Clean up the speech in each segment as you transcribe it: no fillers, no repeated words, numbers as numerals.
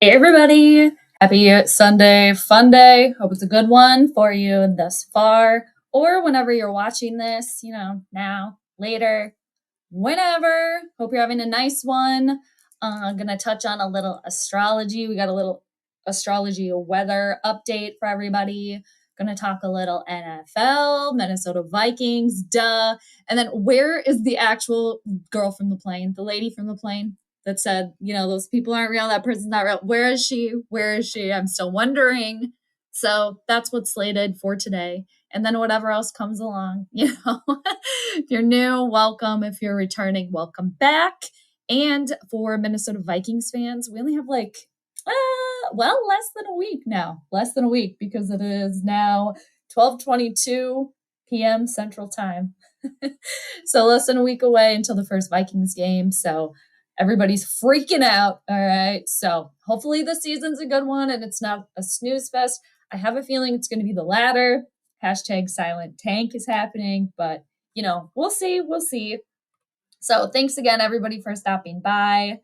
Hey everybody! Happy Sunday fun day. Hope it's a good one for you thus far, or whenever you're watching this, now, later, whenever. Hope you're having a nice one. I'm gonna touch on a little astrology. We got a little astrology weather update for everybody. Gonna talk a little NFL, Minnesota Vikings, duh. And then where is the actual girl from the plane, the lady from the plane that said, those people aren't real, that person's not real? Where is she? Where is she? I'm still wondering. So that's what's slated for today. And then whatever else comes along, if you're new, welcome. If you're returning, welcome back. And for Minnesota Vikings fans, we only have less than a week now. Less than a week because it is now 12:22 p.m. Central Time. So less than a week away until the first Vikings game. So everybody's freaking out. All right. So hopefully the season's a good one and it's not a snooze fest. I have a feeling it's going to be the latter. Hashtag silent tank is happening, but we'll see. We'll see. So thanks again, everybody, for stopping by.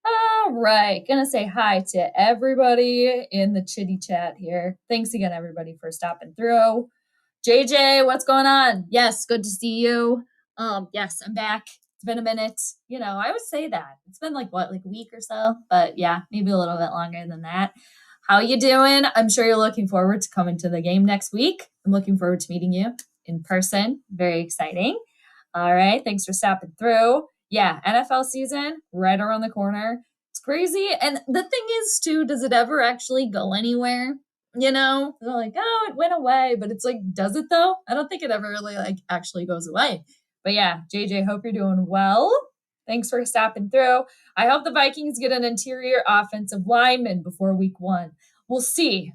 All right. Gonna say hi to everybody in the chitty chat here. Thanks again, everybody, for stopping through. JJ, what's going on? Yes, good to see you. Yes, I'm back. It's been a minute. I always say that. It's been like a week or so, but yeah, maybe a little bit longer than that. How you doing? I'm sure you're looking forward to coming to the game next week. I'm looking forward to meeting you in person. Very exciting. All right. Thanks for stopping through. Yeah, NFL season right around the corner. It's crazy. And the thing is, too, does it ever actually go anywhere? They're like, oh, it went away. But it's like, does it though? I don't think it ever really actually goes away. But yeah, JJ, hope you're doing well. Thanks for stopping through. I hope the Vikings get an interior offensive lineman before week 1. We'll see.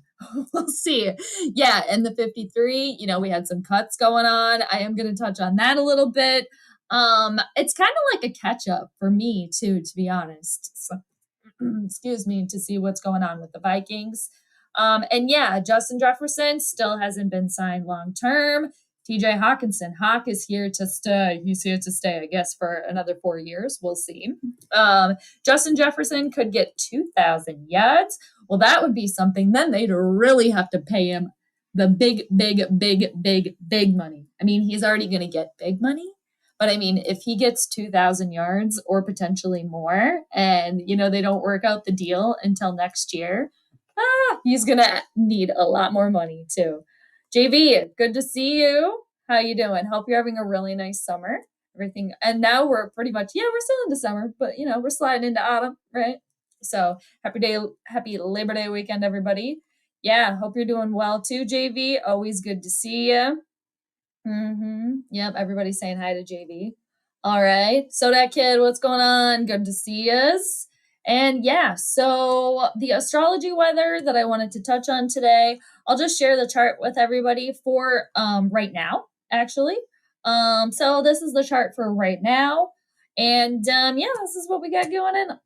We'll see. Yeah, and the 53, we had some cuts going on. I am going to touch on that a little bit. It's kind of like a catch up for me too, to be honest. So, excuse me, to see what's going on with the Vikings. And yeah, Justin Jefferson still hasn't been signed long term. TJ Hawkinson, Hawk is here to stay. He's here to stay, I guess, for another 4 years. We'll see. Justin Jefferson could get 2,000 yards. Well, that would be something. Then they'd really have to pay him the big money. I mean, he's already going to get big money. But I mean, if he gets 2,000 yards or potentially more, and, they don't work out the deal until next year, he's going to need a lot more money too. JV, good to see you. How you doing? Hope you're having a really nice summer. Everything. And now we're pretty much, we're still into summer, but, we're sliding into autumn, right? So happy Labor Day weekend, everybody. Yeah, hope you're doing well too, JV. Always good to see you. Yep, everybody's saying hi to JV. All right. So that kid, what's going on? Good to see us. And yeah, so the astrology weather that I wanted to touch on today, I'll just share the chart with everybody for right now, actually. So this is the chart for right now. And this is what we got going on.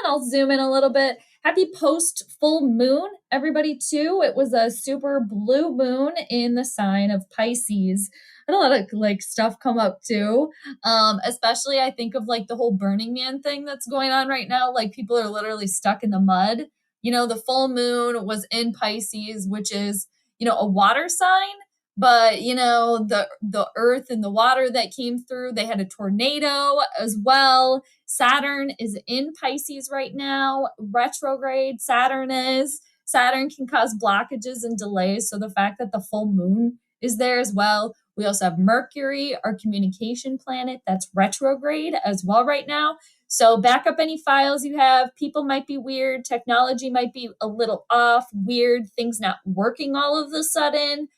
I'll zoom in a little bit. Happy post full moon, everybody, too. It was a super blue moon in the sign of Pisces. And a lot of stuff come up too. Especially I think of the whole Burning Man thing that's going on right now. People are literally stuck in the mud. The full moon was in Pisces, which is, a water sign. But the earth and the water that came through, they had a tornado as well. Saturn is in Pisces right now. Retrograde Saturn can cause blockages and delays. So the fact that the full moon is there as well. We also have Mercury, our communication planet, that's retrograde as well right now. So back up any files you have. People might be weird. Technology might be a little off, weird, things not working all of a sudden.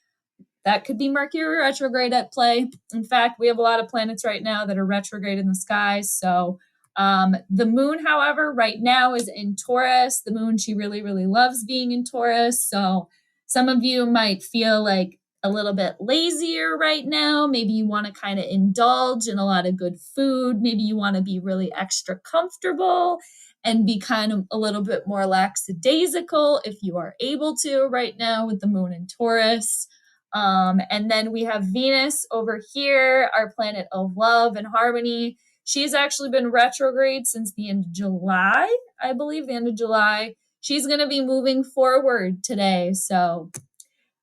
That could be Mercury retrograde at play. In fact, we have a lot of planets right now that are retrograde in the sky. So the moon, however, right now is in Taurus. The moon, she really, really loves being in Taurus. So some of you might feel like a little bit lazier right now. Maybe you want to kind of indulge in a lot of good food. Maybe you want to be really extra comfortable and be kind of a little bit more lackadaisical if you are able to right now with the moon in Taurus. And then we have Venus over here, our planet of love and harmony. She's actually been retrograde since the end of July, I believe, the end of July. she's going to be moving forward today. So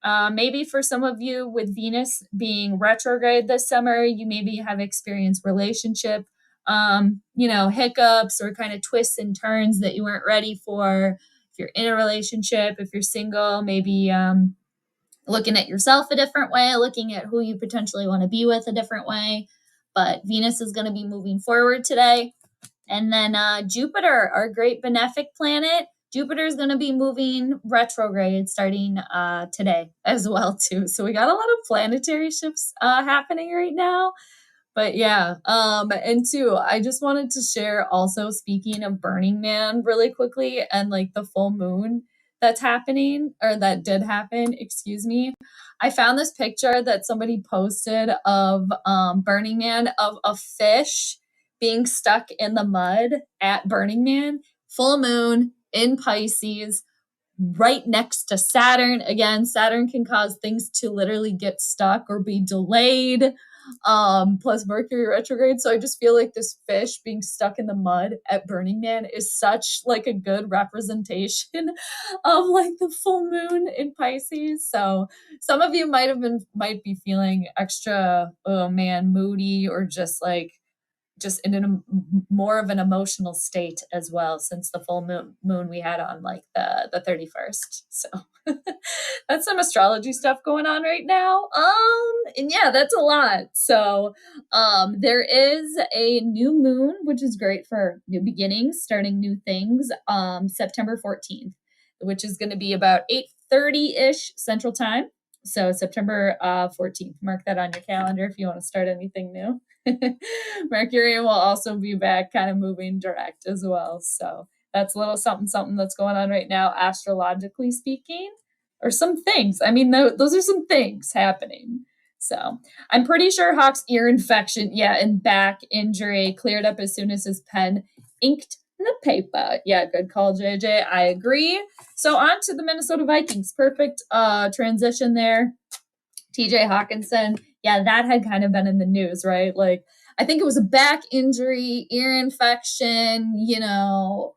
maybe for some of you with Venus being retrograde this summer, you maybe have experienced relationship, hiccups or kind of twists and turns that you weren't ready for. If you're in a relationship, if you're single, maybe looking at yourself a different way, looking at who you potentially want to be with a different way. But Venus is going to be moving forward today. And then Jupiter, our great benefic planet, Jupiter is going to be moving retrograde starting today as well, too. So we got a lot of planetary shifts happening right now. But yeah, and two, I just wanted to share also, speaking of Burning Man really quickly and like the full moon that's happening, or that did happen, excuse me. I found this picture that somebody posted of Burning Man, of a fish being stuck in the mud at Burning Man, full moon in Pisces, right next to Saturn. Again, Saturn can cause things to literally get stuck or be delayed. Plus Mercury retrograde. So I just feel like this fish being stuck in the mud at Burning Man is such like a good representation of like the full moon in Pisces. So some of you might be feeling extra, oh man, moody, or just in more of an emotional state as well, since the full moon we had on like the 31st. So that's some astrology stuff going on right now. And yeah, that's a lot. So there is a new moon, which is great for new beginnings, starting new things, September 14th, which is going to be about 8:30-ish Central Time. So September 14th, mark that on your calendar if you want to start anything new. Mercury will also be back, kind of moving direct as well. So that's a little something that's going on right now, astrologically speaking, or some things. I mean, those are some things happening. So I'm pretty sure Hawk's ear infection, and back injury cleared up as soon as his pen inked the paper. Yeah, good call, JJ. I agree. So on to the Minnesota Vikings. Perfect transition there. TJ Hawkinson, that had kind of been in the news, right? Like, I think it was a back injury, ear infection,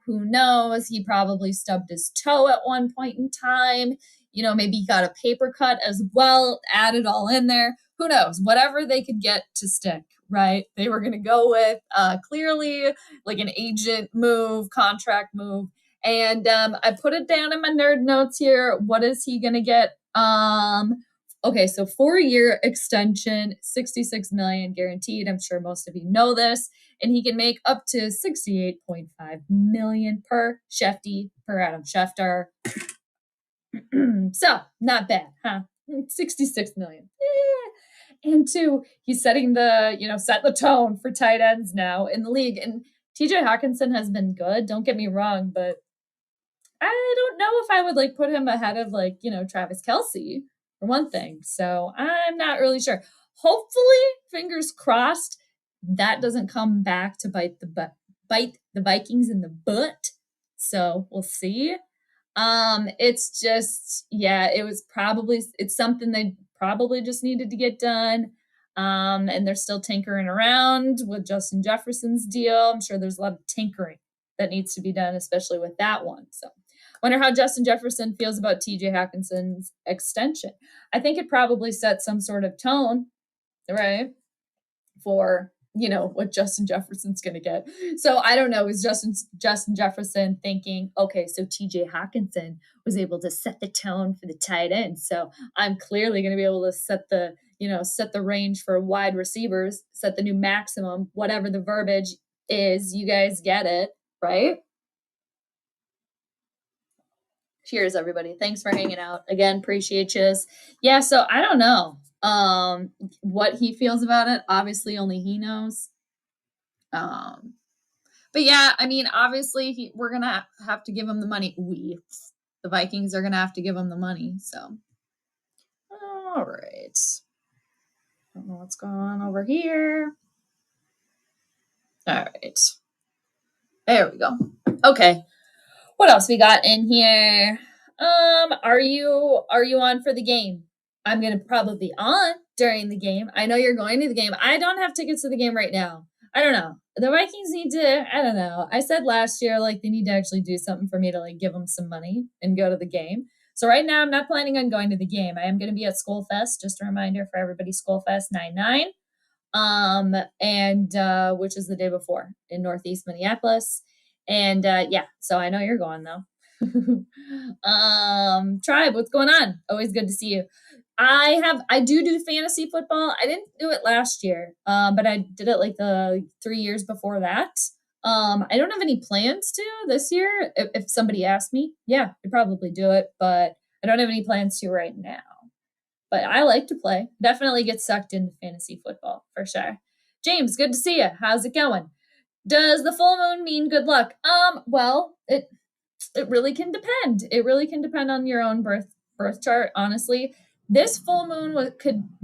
who knows? He probably stubbed his toe at one point in time. Maybe he got a paper cut as well, add it all in there. Who knows? Whatever they could get to stick, right? They were going to go with clearly like an agent move, contract move. And I put it down in my nerd notes here. What is he going to get? Okay, so 4-year extension, $66 million guaranteed. I'm sure most of you know this. And he can make up to $68.5 million per Adam Schefter. So, not bad, huh? $66 million. And two, he's setting set the tone for tight ends now in the league. And TJ Hawkinson has been good, don't get me wrong, but I don't know if I would like put him ahead of Travis Kelce, for one thing. So I'm not really sure. Hopefully, fingers crossed, that doesn't come back to bite the Vikings in the butt. So we'll see. It's just, it's something they probably just needed to get done. And they're still tinkering around with Justin Jefferson's deal. I'm sure there's a lot of tinkering that needs to be done, especially with that one. So wonder how Justin Jefferson feels about TJ Hawkinson's extension. I think it probably sets some sort of tone, right, for what Justin Jefferson's going to get. So I don't know, is Justin Jefferson thinking, okay, so TJ Hawkinson was able to set the tone for the tight end, so I'm clearly going to be able to set the range for wide receivers, set the new maximum, whatever the verbiage is. You guys get it, right? Cheers, everybody. Thanks for hanging out. Again, appreciate you. Yeah, so I don't know what he feels about it. Obviously, only he knows. But yeah, I mean, obviously, we're going to have to give him the money. The Vikings are going to have to give him the money. So, all right. Don't know what's going on over here. All right. There we go. Okay. What else we got in here? Are you on for the game? I'm gonna probably be on during the game. I know you're going to the game. I don't have tickets to the game right now. I don't know. The Vikings need to, I don't know. I said last year, like, they need to actually do something for me to, like, give them some money and go to the game. So right now, I'm not planning on going to the game. I am going to be at Skol Fest. Just a reminder for everybody, Skol Fest 9/9, and which is the day before in Northeast Minneapolis. And yeah, so I know you're going though. Tribe, what's going on? Always good to see you. I do fantasy football. I didn't do it last year, but I did it like the 3 years before that. I don't have any plans to this year. If somebody asked me, yeah, I'd probably do it, but I don't have any plans to right now. But I like to play. Definitely get sucked into fantasy football for sure. James, good to see you. How's it going? Does the full moon mean good luck? Well, it really can depend. It really can depend on your own birth chart, honestly. This full moon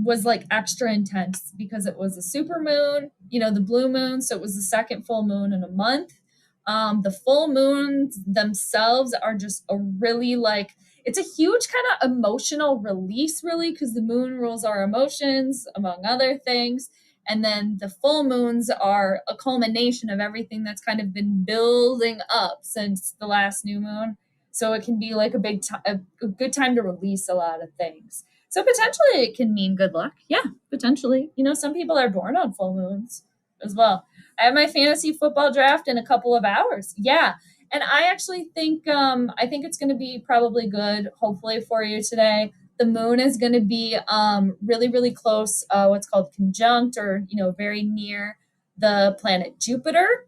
was like extra intense because it was a super moon, the blue moon, so it was the second full moon in a month. The full moons themselves are just a really like, it's a huge kind of emotional release, really, because the moon rules our emotions, among other things. And then the full moons are a culmination of everything that's kind of been building up since the last new moon. So it can be like a good time to release a lot of things. So potentially it can mean good luck. Yeah, potentially. Some people are born on full moons as well. I have my fantasy football draft in a couple of hours. Yeah. And I actually think it's going to be probably good, hopefully, for you today. The moon is going to be really, really close, what's called conjunct, or very near the planet Jupiter.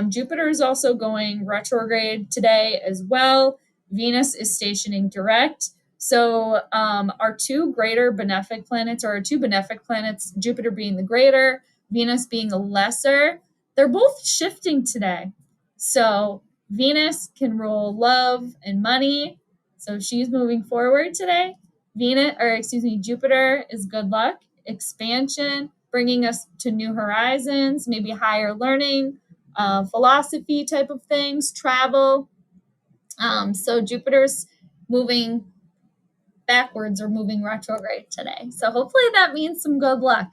Jupiter is also going retrograde today as well. Venus is stationing direct. So our two greater benefic planets, or our two benefic planets, Jupiter being the greater, Venus being the lesser, they're both shifting today. So Venus can rule love and money. So she's moving forward today. Jupiter is good luck, expansion, bringing us to new horizons, maybe higher learning, philosophy type of things, travel. So Jupiter's moving backwards or moving retrograde today. So hopefully that means some good luck.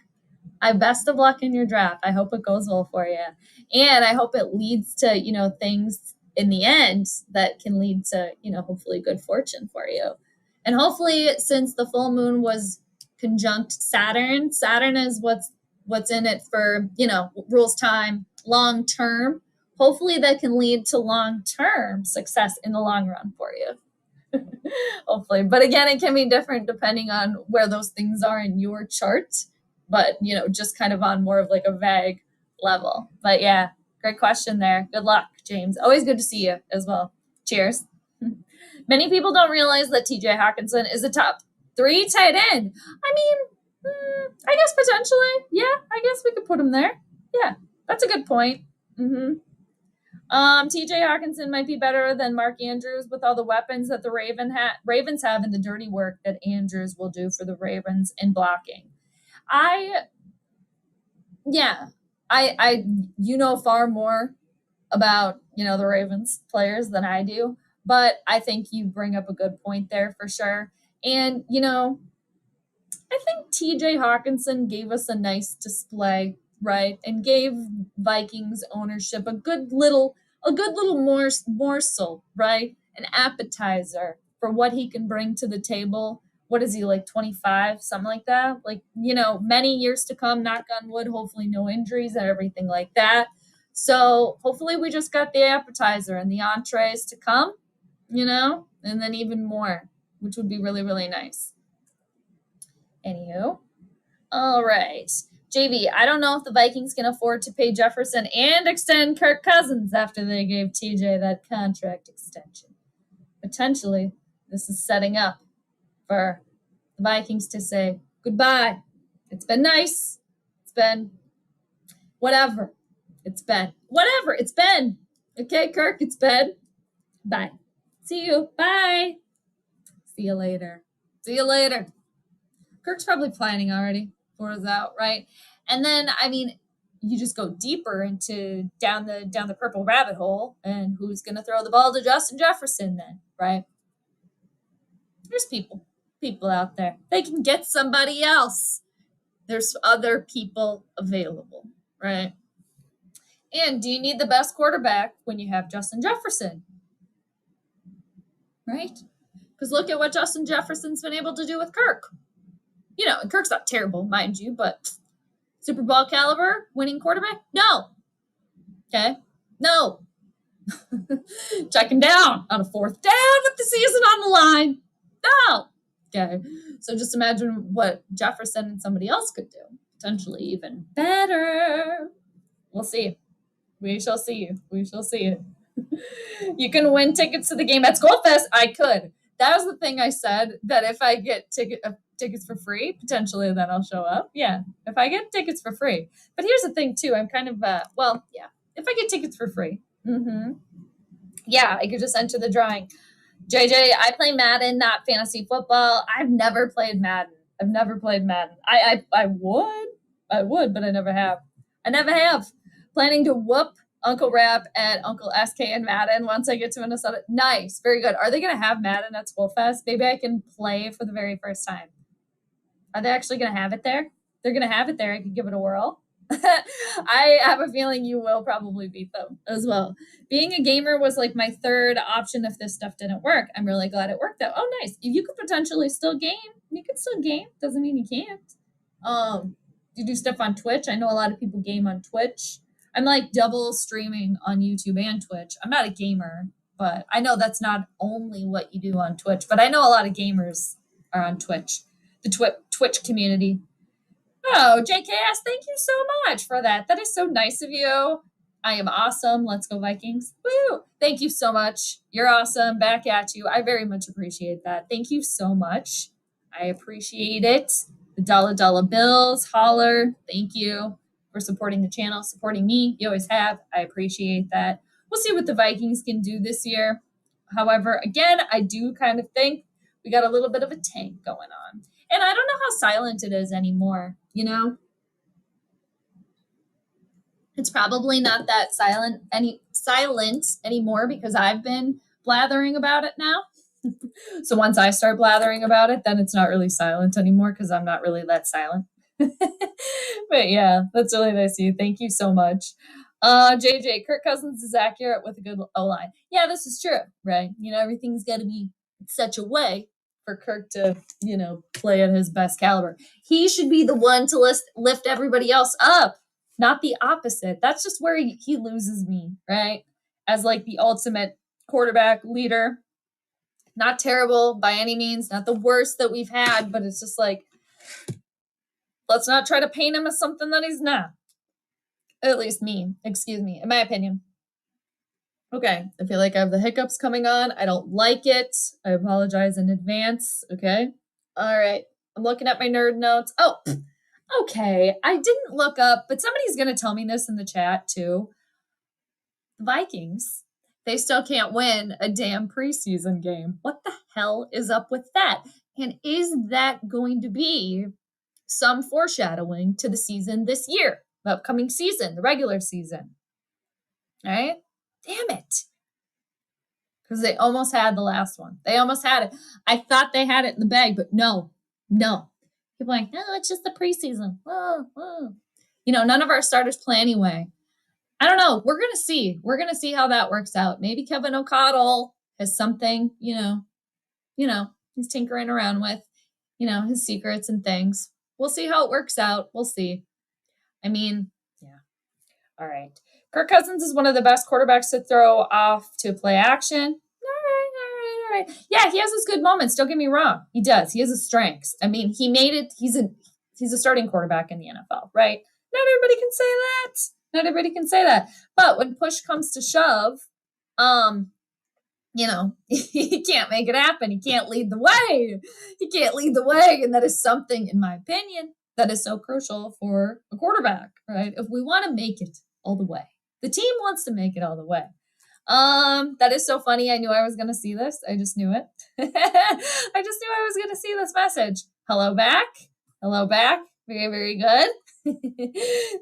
Best of luck in your draft. I hope it goes well for you. And I hope it leads to, things in the end that can lead to, hopefully good fortune for you. And hopefully, since the full moon was conjunct Saturn is what's in it for, rules time, long term. Hopefully that can lead to long-term success in the long run for you. Hopefully. But again, it can be different depending on where those things are in your chart. But, just kind of on more of like a vague level. But yeah, great question there. Good luck, James. Always good to see you as well. Cheers. Many people don't realize that TJ Hawkinson is a top 3 tight end. I mean, I guess potentially. Yeah, I guess we could put him there. Yeah, that's a good point. TJ Hawkinson might be better than Mark Andrews with all the weapons that the Ravens have and the dirty work that Andrews will do for the Ravens in blocking. I far more about, the Ravens players than I do, but I think you bring up a good point there for sure. And, I think TJ Hawkinson gave us a nice display, right? And gave Vikings ownership a good little morsel, right? An appetizer for what he can bring to the table. What is he, like 25, something like that? Like, many years to come, knock on wood, hopefully no injuries and everything like that. So hopefully we just got the appetizer and the entrees to come, and then even more, which would be really, really nice. Anywho, all right. JB, I don't know if the Vikings can afford to pay Jefferson and extend Kirk Cousins after they gave TJ that contract extension. Potentially, this is setting up for the Vikings to say goodbye. It's been nice. It's been whatever. It's been whatever. It's been. Okay, Kirk, it's been. Bye. See you. Bye. See you later. See you later. Kirk's probably planning already for us out, right? And then, you just go deeper into down the purple rabbit hole, and who's going to throw the ball to Justin Jefferson then, right? There's people out there. They can get somebody else. There's other people available, right? And do you need the best quarterback when you have Justin Jefferson? Right? Because look at what Justin Jefferson's been able to do with Kirk. You know, and Kirk's not terrible, mind you, but Super Bowl caliber winning quarterback? No. Okay. No. Check him down on a 4th down with the season on the line. No. Okay. So just imagine what Jefferson and somebody else could do. Potentially even better. We'll see. We shall see. We shall see. You can win tickets to the game at Skol Fest. I could. That was the thing I said, that if I get tickets for free, potentially then I'll show up. Yeah, if I get tickets for free. But here's the thing too. I'm kind of if I get tickets for free, yeah, I could just enter the drawing. JJ, I play Madden, not fantasy football. I've never played Madden. I would, but I never have. Planning to whoop Uncle Rap and Uncle SK and Madden once I get to Minnesota. Nice. Very good. Are they going to have Madden at Skol Fest? Maybe I can play for the very first time. Are they actually going to have it there? They're going to have it there. I could give it a whirl. I have a feeling you will probably beat them as well. Being a gamer was like my third option if this stuff didn't work. I'm really glad it worked out. Oh, nice. You could potentially still game. You could still game. Doesn't mean you can't. You do stuff on Twitch. I know a lot of people game on Twitch. I'm like double streaming on YouTube and Twitch. I'm not a gamer, but I know that's not only what you do on Twitch, but I know a lot of gamers are on Twitch, the Twitch community. Oh, JKS, thank you so much for that. That is so nice of you. I am awesome. Let's go Vikings. Woo! Thank you so much. You're awesome. Back at you. I very much appreciate that. Thank you so much. I appreciate it. The dollar bills, holler. Thank you for supporting the channel, supporting me. You always have. I appreciate that. We'll see what the Vikings can do this year. However, again, I do kind of think we got a little bit of a tank going on. And I don't know how silent it is anymore, you know? It's probably not that silent anymore because I've been blathering about it now. So once I start blathering about it, then it's not really silent anymore because I'm not really that silent. But yeah, that's really nice of you. Thank you so much. JJ, Kirk Cousins is accurate with a good O-line. Yeah, this is true, right? You know, everything's got to be such a way for Kirk to, you know, play at his best caliber. He should be the one to lift everybody else up, not the opposite. That's just where he loses me, right? As like the ultimate quarterback leader. Not terrible by any means, not the worst that we've had, but it's just like, let's not try to paint him as something that he's not. At least me, in my opinion. Okay, I feel like I have the hiccups coming on. I don't like it. I apologize in advance. Okay. All right. I'm looking at my nerd notes. Oh, okay. I didn't look up, but somebody's going to tell me this in the chat too. The Vikings, they still can't win a damn preseason game. What the hell is up with that? And is that going to be some foreshadowing to the season this year, the upcoming season, the regular season? All right. Damn it. Because they almost had the last one. They almost had it. I thought they had it in the bag, but no. People are like, no, it's just the preseason. Oh. You know, none of our starters play anyway. I don't know. We're going to see. We're going to see how that works out. Maybe Kevin O'Connell has something, you know, he's tinkering around with, you know, his secrets and things. We'll see how it works out. We'll see. I mean, yeah. All right. Kirk Cousins is one of the best quarterbacks to throw off to play action. All right. Yeah, he has his good moments. Don't get me wrong. He does. He has his strengths. I mean, he made it. He's a starting quarterback in the NFL, right? Not everybody can say that. But when push comes to shove, you know, he can't make it happen. He can't lead the way. And that is something, in my opinion, that is so crucial for a quarterback, right? If we want to make it all the way. The team wants to make it all the way. That is so funny. I knew I was going to see this. I just knew it. I just knew I was going to see this message. Hello back. Very, very good.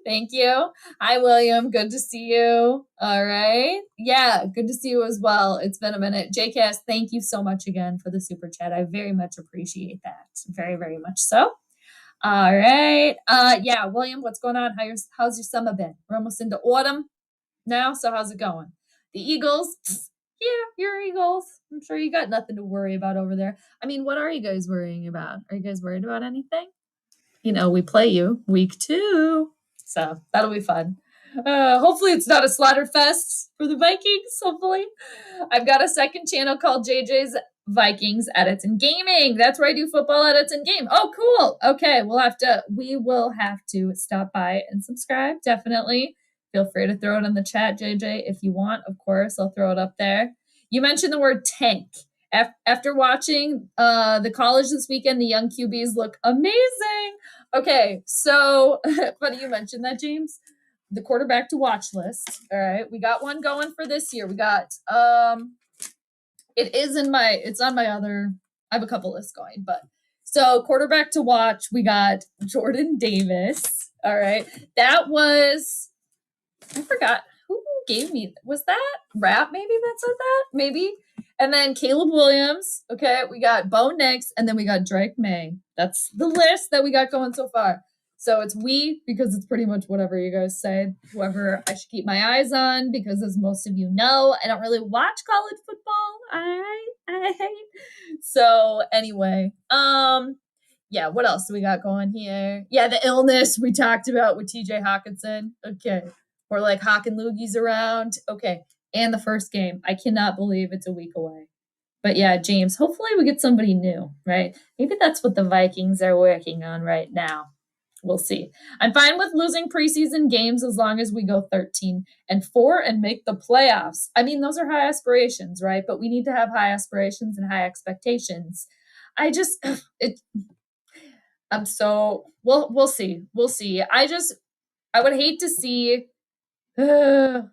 Thank you. Hi, William. Good to see you. All right. Yeah, good to see you as well. It's been a minute. JKS, thank you so much again for the super chat. I very much appreciate that. Very, very much so. All right. Yeah, William, what's going on? How's your summer been? We're almost into autumn. now. So how's it going? The Eagles, yeah, you're Eagles. I'm sure you got nothing to worry about over there. I mean, what are you guys worrying about? Are you guys worried about anything? We play you week 2. So that'll be fun. Hopefully it's not a slaughter fest for the Vikings. Hopefully. I've got a second channel called JJ's Vikings Edits and Gaming. That's where I do football edits and game. Oh, cool. Okay, we will have to stop by and subscribe. Definitely. Feel free to throw it in the chat, JJ, if you want. Of course, I'll throw it up there. You mentioned the word tank. After watching the college this weekend, the young QBs look amazing. Okay, so funny you mentioned that, James. The quarterback to watch list. All right, we got one going for this year. We got it's on my other. I have a couple lists going, but so quarterback to watch. We got Jordan Davis. All right, that was I forgot who gave me. Was that Rap? Maybe that said that. Maybe. And then Caleb Williams. Okay, we got Bo Nix, and then we got Drake May. That's the list that we got going so far. So it's because it's pretty much whatever you guys say. Whoever I should keep my eyes on, because as most of you know, I don't really watch college football. I hate. So anyway, yeah, what else do we got going here? Yeah, the illness we talked about with TJ Hawkinson. Okay. Or like Hawk and Loogies around. Okay. And the first game. I cannot believe it's a week away. But yeah, James, hopefully we get somebody new, right? Maybe that's what the Vikings are working on right now. We'll see. I'm fine with losing preseason games as long as we go 13-4 and make the playoffs. I mean, those are high aspirations, right? But we need to have high aspirations and high expectations. We'll see. We'll see. I would hate to see we'll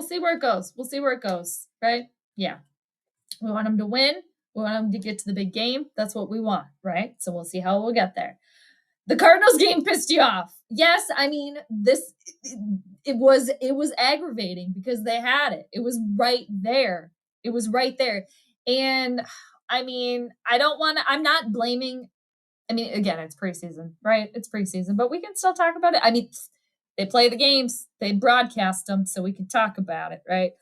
see where it goes. Right? Yeah. We want them to win. We want them to get to the big game. That's what we want, right? So we'll see how we'll get there. The Cardinals game pissed you off. Yes, I mean, it was aggravating because they had it. It was right there. And I mean, I'm not blaming. I mean, again, it's preseason, right? It's preseason, but we can still talk about it. I mean, they play the games, they broadcast them, so we can talk about it, right?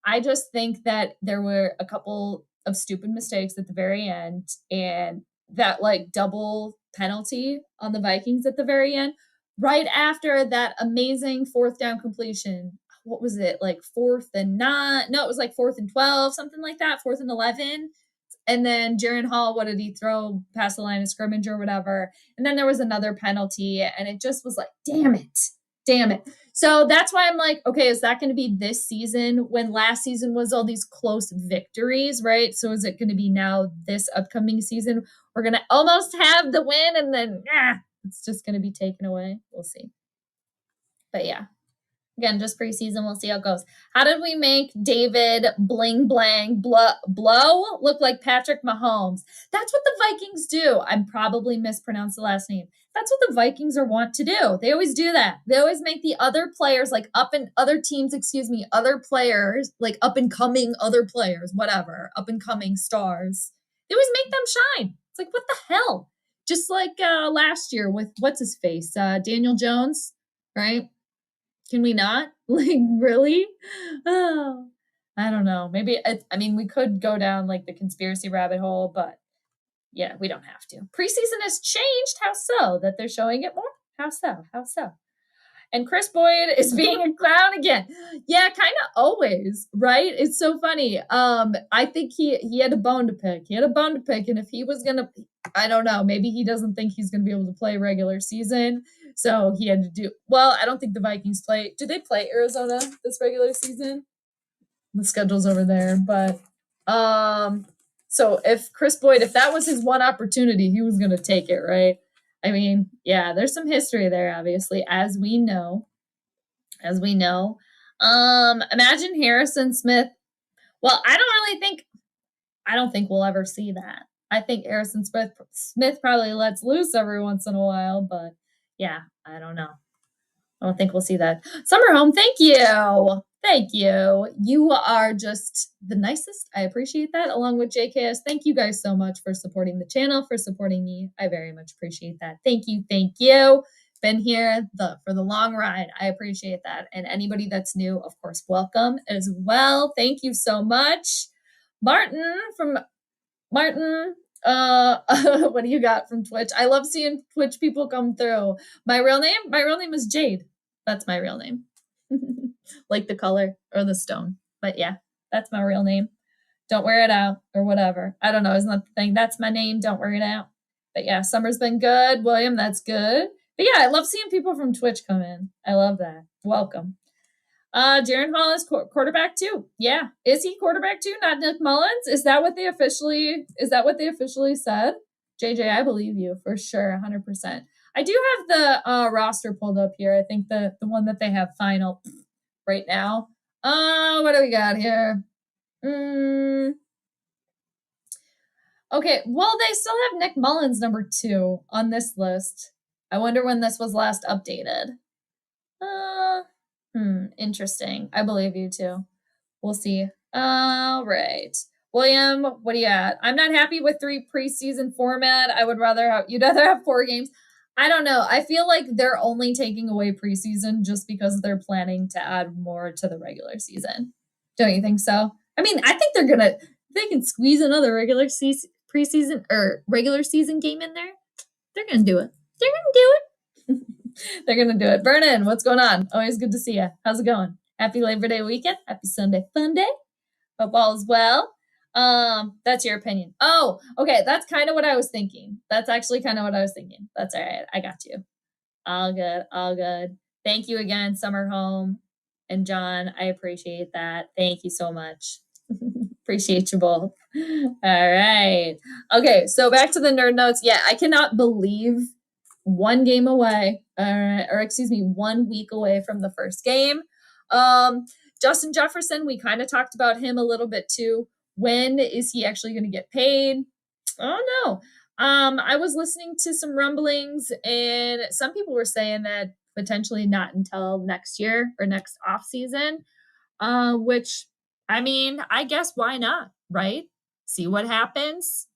I just think that there were a couple of stupid mistakes at the very end, and that like double penalty on the Vikings at the very end, right after that amazing 4th down completion. What was it? Like 4th and 9? No, it was like 4th and 12, something like that, 4th and 11. And then Jaren Hall, what did he throw past the line of scrimmage or whatever? And then there was another penalty, and it just was like, damn it. So that's why I'm like, okay, is that going to be this season when last season was all these close victories, right? So is it going to be now this upcoming season? We're going to almost have the win, and then it's just going to be taken away. We'll see. But yeah. Again, just preseason. We'll see how it goes. How did we make David Bling Blang Blow look like Patrick Mahomes? That's what the Vikings do. I'm probably mispronounced the last name. That's what the Vikings are want to do. They always do that. They always make the other players like other players, like up and coming other players, whatever, up and coming stars. They always make them shine. It's like, what the hell? Just like last year with what's his face, Daniel Jones, right? Can we not? Like, really? Oh, I don't know. Maybe, we could go down like the conspiracy rabbit hole, but yeah, we don't have to. Preseason has changed. How so? That they're showing it more? How so? And Chris Boyd is being a clown again. Yeah, kind of always, right? It's so funny. I think he had a bone to pick. And if he was going to, I don't know, maybe he doesn't think he's going to be able to play regular season. So he had to do, well, I don't think the Vikings do they play Arizona this regular season? The schedule's over there. But, so if that was his one opportunity, he was going to take it, right? I mean, yeah, there's some history there, obviously, as we know. Imagine Harrison Smith. Well, I don't think we'll ever see that. I think Harrison Smith probably lets loose every once in a while, but yeah, I don't know. I don't think we'll see that. Summer Home, thank you. You are just the nicest. I appreciate that. Along with JKS, thank you guys so much for supporting the channel, for supporting me. I very much appreciate that. Thank you. been here for the long ride. I appreciate that. And anybody that's new, of course, welcome as well. Thank you so much. Martin, what do you got from Twitch? I love seeing Twitch people come through. My real name is Jade. That's my real name. Like the color or the stone. But yeah, that's my real name. Don't wear it out or whatever. I don't know. Isn't that the thing? That's my name. Don't wear it out. But yeah, summer's been good. William, that's good. But yeah, I love seeing people from Twitch come in. I love that. Welcome. Jaron Hall is quarterback too. Yeah. Is he quarterback too? Not Nick Mullins? Is that what they officially said? JJ, I believe you for sure. 100%. I do have the roster pulled up here. I think the one that they have final right now. What do we got here? Okay, well, they still have Nick Mullins number 2 on this list. I wonder when this was last updated. Interesting. I believe you too. We'll see. All right. William, what do you got? I'm not happy with 3 preseason format. You'd rather have 4 games. I don't know. I feel like they're only taking away preseason just because they're planning to add more to the regular season. Don't you think so? I mean, I think they can squeeze another regular season game in there. They're going to do it. They're going to do it. Vernon, what's going on? Always good to see you. How's it going? Happy Labor Day weekend. Happy Sunday fun day. Hope all is well. That's your opinion. Oh, okay. That's kind of what I was thinking. That's actually kind of what I was thinking. That's all right. I got you. All good. Thank you again, Summer Home and John. I appreciate that. Thank you so much. Appreciate you both. All right. Okay, so back to the nerd notes. Yeah, I cannot believe 1 game away, 1 week away from the first game. Justin Jefferson, we kind of talked about him a little bit too. When is he actually going to get paid? I don't know. I was listening to some rumblings, and some people were saying that potentially not until next year or next off season, which, I mean, I guess why not, right? See what happens.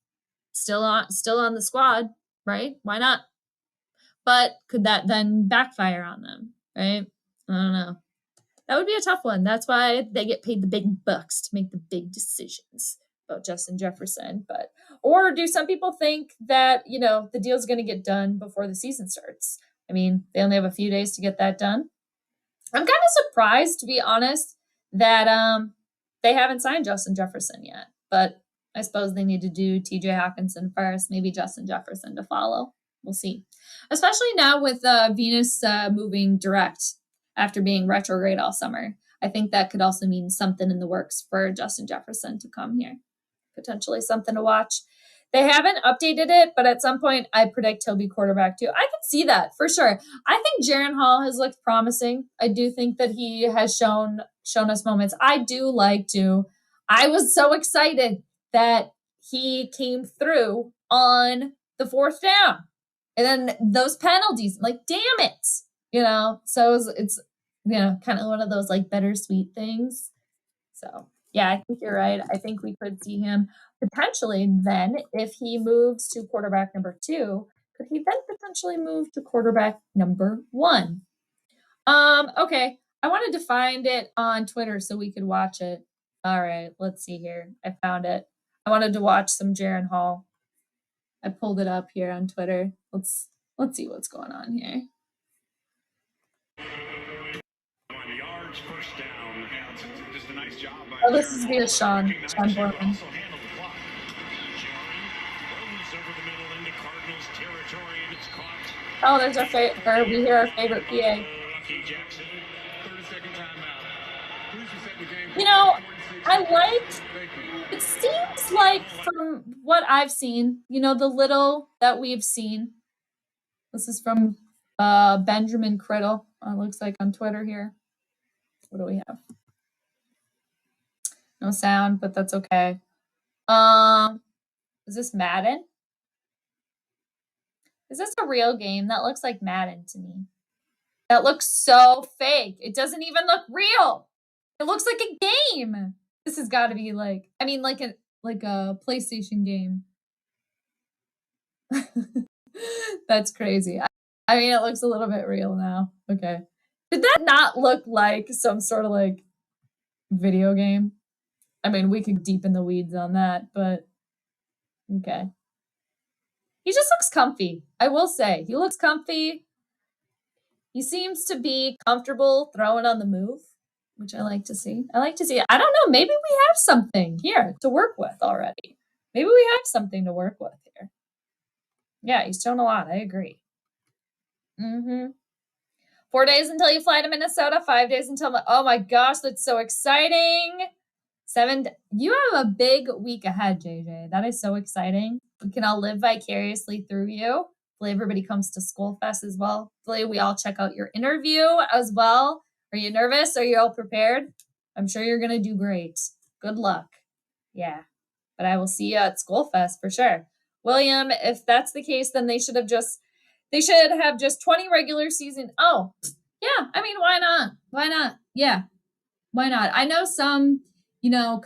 Still on the squad, right? Why not? But could that then backfire on them, right? I don't know. That would be a tough one. That's why they get paid the big bucks to make the big decisions about Justin Jefferson. Or do some people think that, the deal's going to get done before the season starts? I mean, they only have a few days to get that done. I'm kind of surprised, to be honest, that they haven't signed Justin Jefferson yet. But I suppose they need to do TJ Hawkinson first, maybe Justin Jefferson to follow. We'll see. Especially now with Venus moving direct after being retrograde all summer. I think that could also mean something in the works for Justin Jefferson to come here. Potentially something to watch. They haven't updated it, but at some point I predict he'll be quarterback too. I can see that for sure. I think Jaron Hall has looked promising. I do think that he has shown us moments. I was so excited that he came through on the 4th down. And then those penalties, like, damn it. So it's kind of one of those like bittersweet things. So yeah, I think you're right. I think we could see him potentially then, if he moves to quarterback number 2, could he then potentially move to quarterback number 1? Okay. I wanted to find it on Twitter so we could watch it. All right, let's see here. I found it. I wanted to watch some Jaron Hall. I pulled it up here on Twitter. Let's see what's going on here. First down. Just a nice job by this is via Sean Borman. Oh, there's our favorite. We hear our favorite PA. It seems like from what I've seen, the little that we've seen. This is from Benjamin Criddle. It looks like on Twitter here. What do we have? No sound, but that's okay. Is this Madden? Is this a real game? That looks like Madden to me. That looks so fake. It doesn't even look real. It looks like a game. This has got to be like a PlayStation game. That's crazy. I mean, it looks a little bit real now. Okay. Did that not look like some sort of like video game? I mean, we could deep in the weeds on that, but okay. He just looks comfy. I will say, he looks comfy. He seems to be comfortable throwing on the move, which I like to see. I like to see it. I don't know. Maybe we have something here to work with already. Maybe we have something to work with here. Yeah, he's shown a lot. I agree. 4 days until you fly to Minnesota. 5 days until. Oh my gosh, that's so exciting. You have a big week ahead, JJ. That is so exciting. We can all live vicariously through you. Hopefully everybody comes to Skol Fest as well. Hopefully we all check out your interview as well. Are you nervous? Are you all prepared? I'm sure you're going to do great. Good luck. Yeah. But I will see you at Skol Fest for sure. William, if that's the case, then they should have just 20 regular season. Oh, yeah. I mean, why not? Why not? Yeah. Why not? I know some,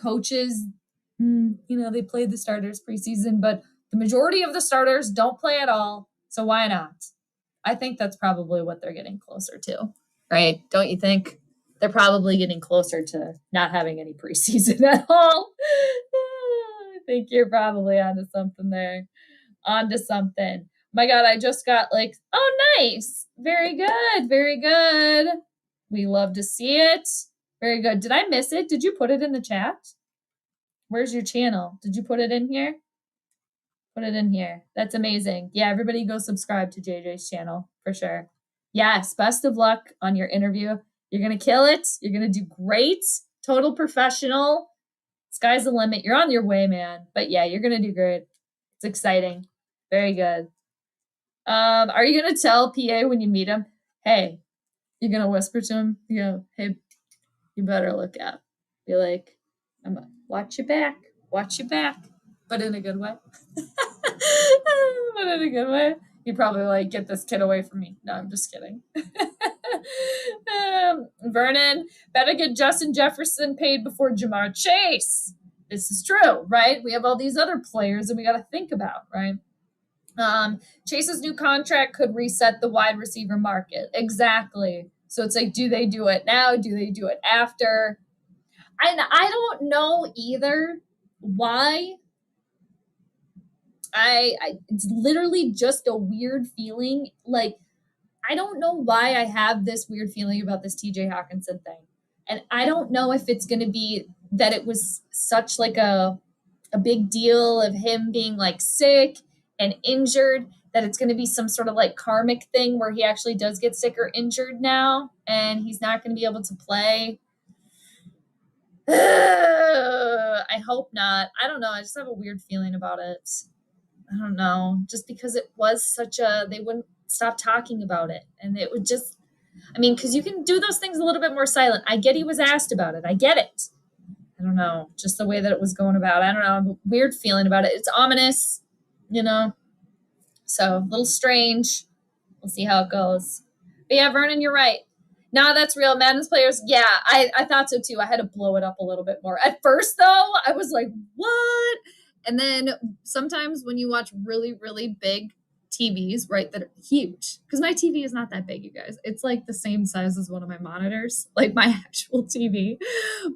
coaches, they play the starters preseason, but the majority of the starters don't play at all. So why not? I think that's probably what they're getting closer to, right? Don't you think? They're probably getting closer to not having any preseason at all. I think you're probably onto something there. Onto something. My God, I just got oh, nice. Very good. Very good. We love to see it. Very good. Did I miss it? Did you put it in the chat? Where's your channel? Did you put it in here? Put it in here. That's amazing. Yeah, everybody go subscribe to JJ's channel for sure. Yes, best of luck on your interview. You're going to kill it. You're going to do great. Total professional. Sky's the limit. You're on your way, man. But yeah, you're going to do great. It's exciting. Very good. Are you going to tell PA when you meet him, hey, you're going to whisper to him, you go, hey, you better look out. Be like, watch your back. Watch your back. But in a good way. But in a good way. You probably get this kid away from me. No, I'm just kidding. Vernon, better get Justin Jefferson paid before Jamar Chase. This is true, right? We have all these other players that we got to think about, right? Chase's new contract could reset the wide receiver market. Exactly. So it's do they do it now? Do they do it after? And I don't know either why. It's literally just a weird feeling. I don't know why I have this weird feeling about this TJ Hawkinson thing. And I don't know if it's going to be that it was such a big deal of him being sick and injured, that it's going to be some sort of karmic thing where he actually does get sick or injured now and he's not going to be able to play. I hope not. I don't know. I just have a weird feeling about it. I don't know. Just because it was they wouldn't stop talking about it. And it would just, because you can do those things a little bit more silent. I get he was asked about it. I get it. I don't know. Just the way that it was going about. I don't know. I have a weird feeling about it. It's ominous, So a little strange. We'll see how it goes. But yeah, Vernon, you're right. No, that's real. Madden's players. Yeah, I thought so too. I had to blow it up a little bit more. At first, though, I was like, what? And then sometimes when you watch really, really big TVs, right, that are huge, because my TV is not that big, you guys. It's the same size as one of my monitors, my actual TV.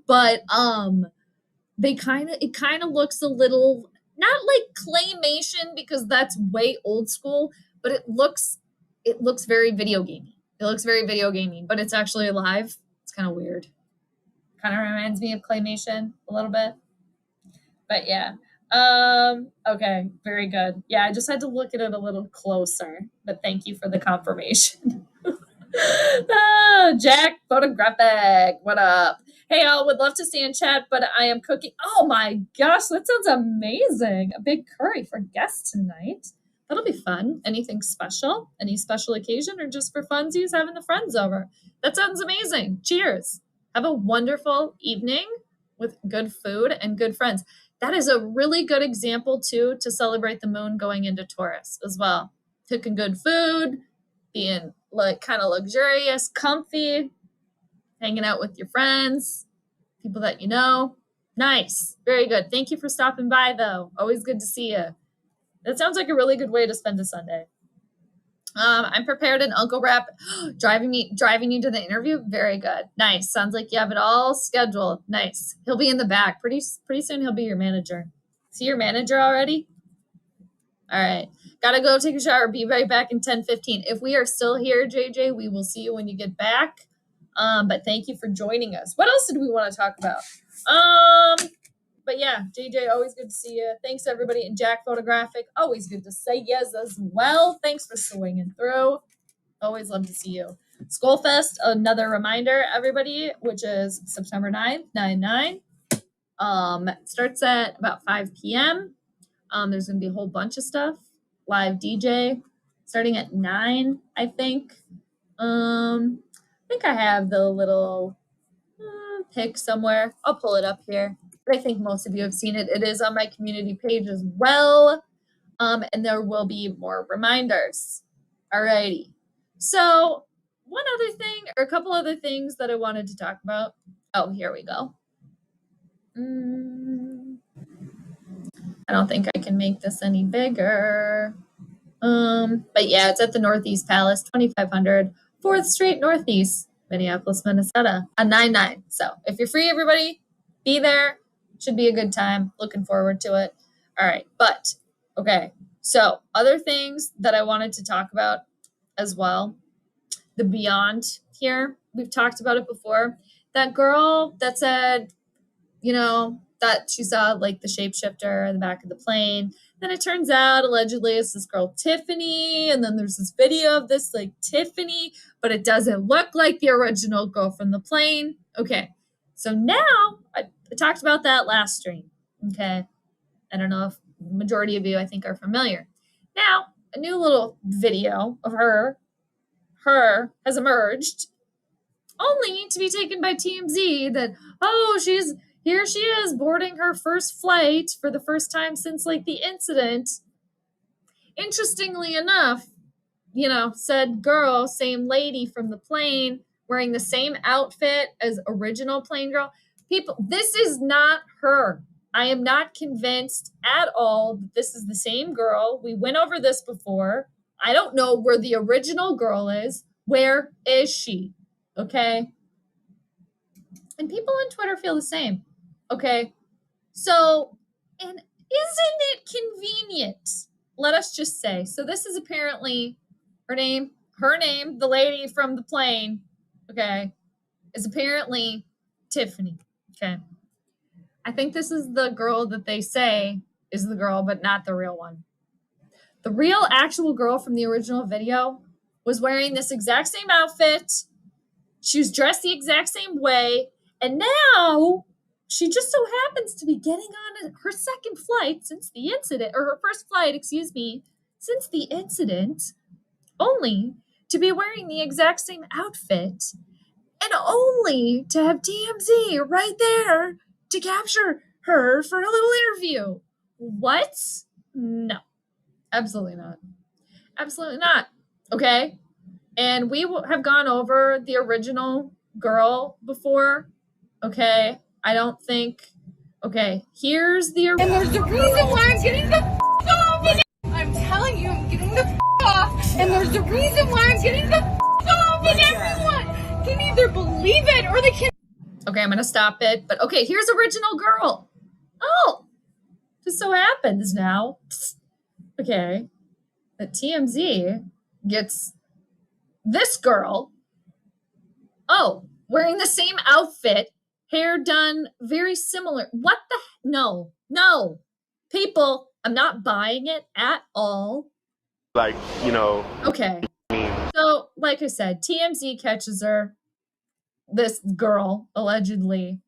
But it kind of looks a little, not like claymation because that's way old school, but it looks very video gamey. It looks very video gaming, but it's actually alive. It's kind of weird. Kind of reminds me of claymation a little bit. But yeah. Okay, very good. Yeah, I just had to look at it a little closer, but thank you for the confirmation. Jack Photographic, what up? Hey, all, would love to stay in chat, but I am cooking. Oh my gosh, that sounds amazing. A big curry for guests tonight. That'll be fun. Anything special? Any special occasion or just for funsies having the friends over? That sounds amazing. Cheers. Have a wonderful evening with good food and good friends. That is a really good example, too, to celebrate the moon going into Taurus as well. Cooking good food, being kind of luxurious, comfy, hanging out with your friends, people that you know. Nice. Very good. Thank you for stopping by, though. Always good to see you. That sounds like a really good way to spend a Sunday. I'm prepared and Uncle Rap driving you to the interview. Very good. Nice. Sounds like you have it all scheduled. Nice. He'll be in the back. Pretty soon he'll be your manager. See your manager already? All right. Gotta go take a shower. Be right back in 10:15. If we are still here, JJ, we will see you when you get back. But thank you for joining us. What else did we want to talk about? But yeah, JJ, always good to see you. Thanks everybody. And Jack Photographic, always good to say yes as well. Thanks for swinging through. Always love to see you. Skol Fest, another reminder, everybody, which is September 9th, 9/9. Starts at about 5 p.m. There's going to be a whole bunch of stuff. Live DJ starting at 9, I think. I think I have the little pic somewhere. I'll pull it up here. But I think most of you have seen it. It is on my community page as well. And there will be more reminders. Alrighty. So one other thing, or a couple other things that I wanted to talk about. Oh, here we go. I don't think I can make this any bigger. But yeah, it's at the Northeast Palace, 2500 4th Street Northeast, Minneapolis, Minnesota, on 9/9. So if you're free, everybody, be there. Should be a good time. Looking forward to it. All right, but okay. So other things that I wanted to talk about as well. The Beyond here, we've talked about it before. That girl that said, that she saw like the shapeshifter in the back of the plane. Then it turns out allegedly it's this girl Tiffany, and then there's this video of this like Tiffany, but it doesn't look like the original girl from the plane. Okay, so now I talked about that last stream. Okay, I don't know if the majority of you I think are familiar. Now a new little video of her has emerged, only to be taken by TMZ that here she is boarding her first flight for the first time since like the incident. Interestingly enough, said girl, same lady from the plane, wearing the same outfit as original plane girl. People, this is not her. I am not convinced at all that this is the same girl. We went over this before. I don't know where the original girl is. Where is she? Okay. And people on Twitter feel the same. Okay. So, and isn't it convenient? Let us just say. So this is apparently her name, the lady from the plane, okay, is apparently Tiffany. Okay. I think this is the girl that they say is the girl, but not the real one. The real actual girl from the original video was wearing this exact same outfit. She was dressed the exact same way. And now she just so happens to be getting on her second flight since the incident, or her first flight, since the incident, only to be wearing the exact same outfit and only to have TMZ right there to capture her for a little interview. What? No, absolutely not. Absolutely not. Okay. And we have gone over the original girl before. Okay. I don't think. Okay. Here's the original. And there's a reason why I'm getting the off. I'm telling you, I'm getting the off. And there's a reason why I'm getting the off. And everyone can either believe it or they can. Okay, I'm going to stop it. But okay, here's original girl. Oh, just so happens now. Okay. That TMZ gets this girl. Oh, wearing the same outfit, hair done very similar. What the? No. People, I'm not buying it at all. Okay. So, like I said, TMZ catches her, this girl, allegedly.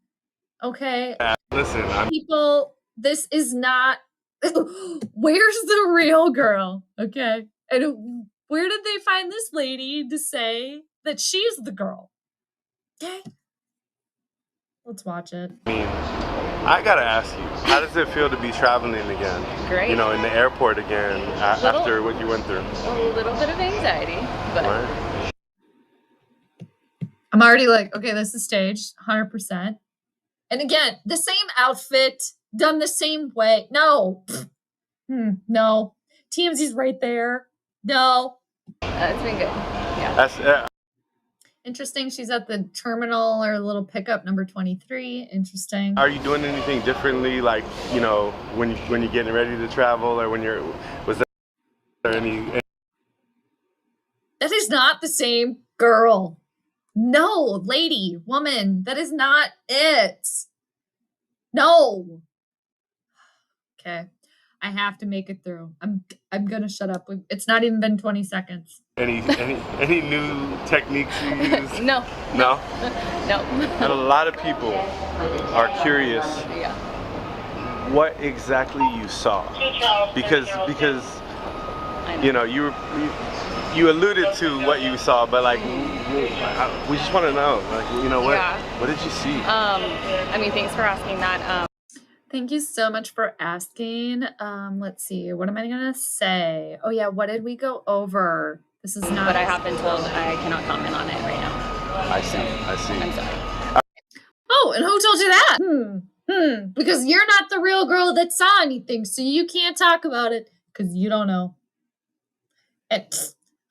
Okay. Listen, people, this is not. Where's the real girl? Okay. And where did they find this lady to say that she's the girl? Okay. Let's watch it. I gotta ask you, how does it feel to be traveling again? Great. In the airport again after what you went through. A little bit of anxiety, but Right. I'm already like, okay, this is staged, 100%. And again, the same outfit, done the same way. No. No. TMZ's right there. No. It's been good. Yeah. That's Interesting. She's at the terminal or little pickup number 23. Interesting. Are you doing anything differently, like, you know, when you're getting ready to travel, or was there any? That is not the same girl. No, lady, woman, that is not it. No. Okay. I have to make it through. I'm gonna shut up. It's not even been 20 seconds. Any new techniques you use? No. No? No. And a lot of people are curious Yeah. what exactly you saw. Because I know. you know, you alluded to what you saw, but like we just want to know, like, you know, what did you see? I mean, thanks for asking that. Thank you so much for asking. Let's see. What am I gonna say? Oh yeah, what did we go over? This is not. But I have been told I cannot comment on it right now. I see. I'm sorry. Oh, and who told you that? Because you're not the real girl that saw anything, so you can't talk about it because you don't know.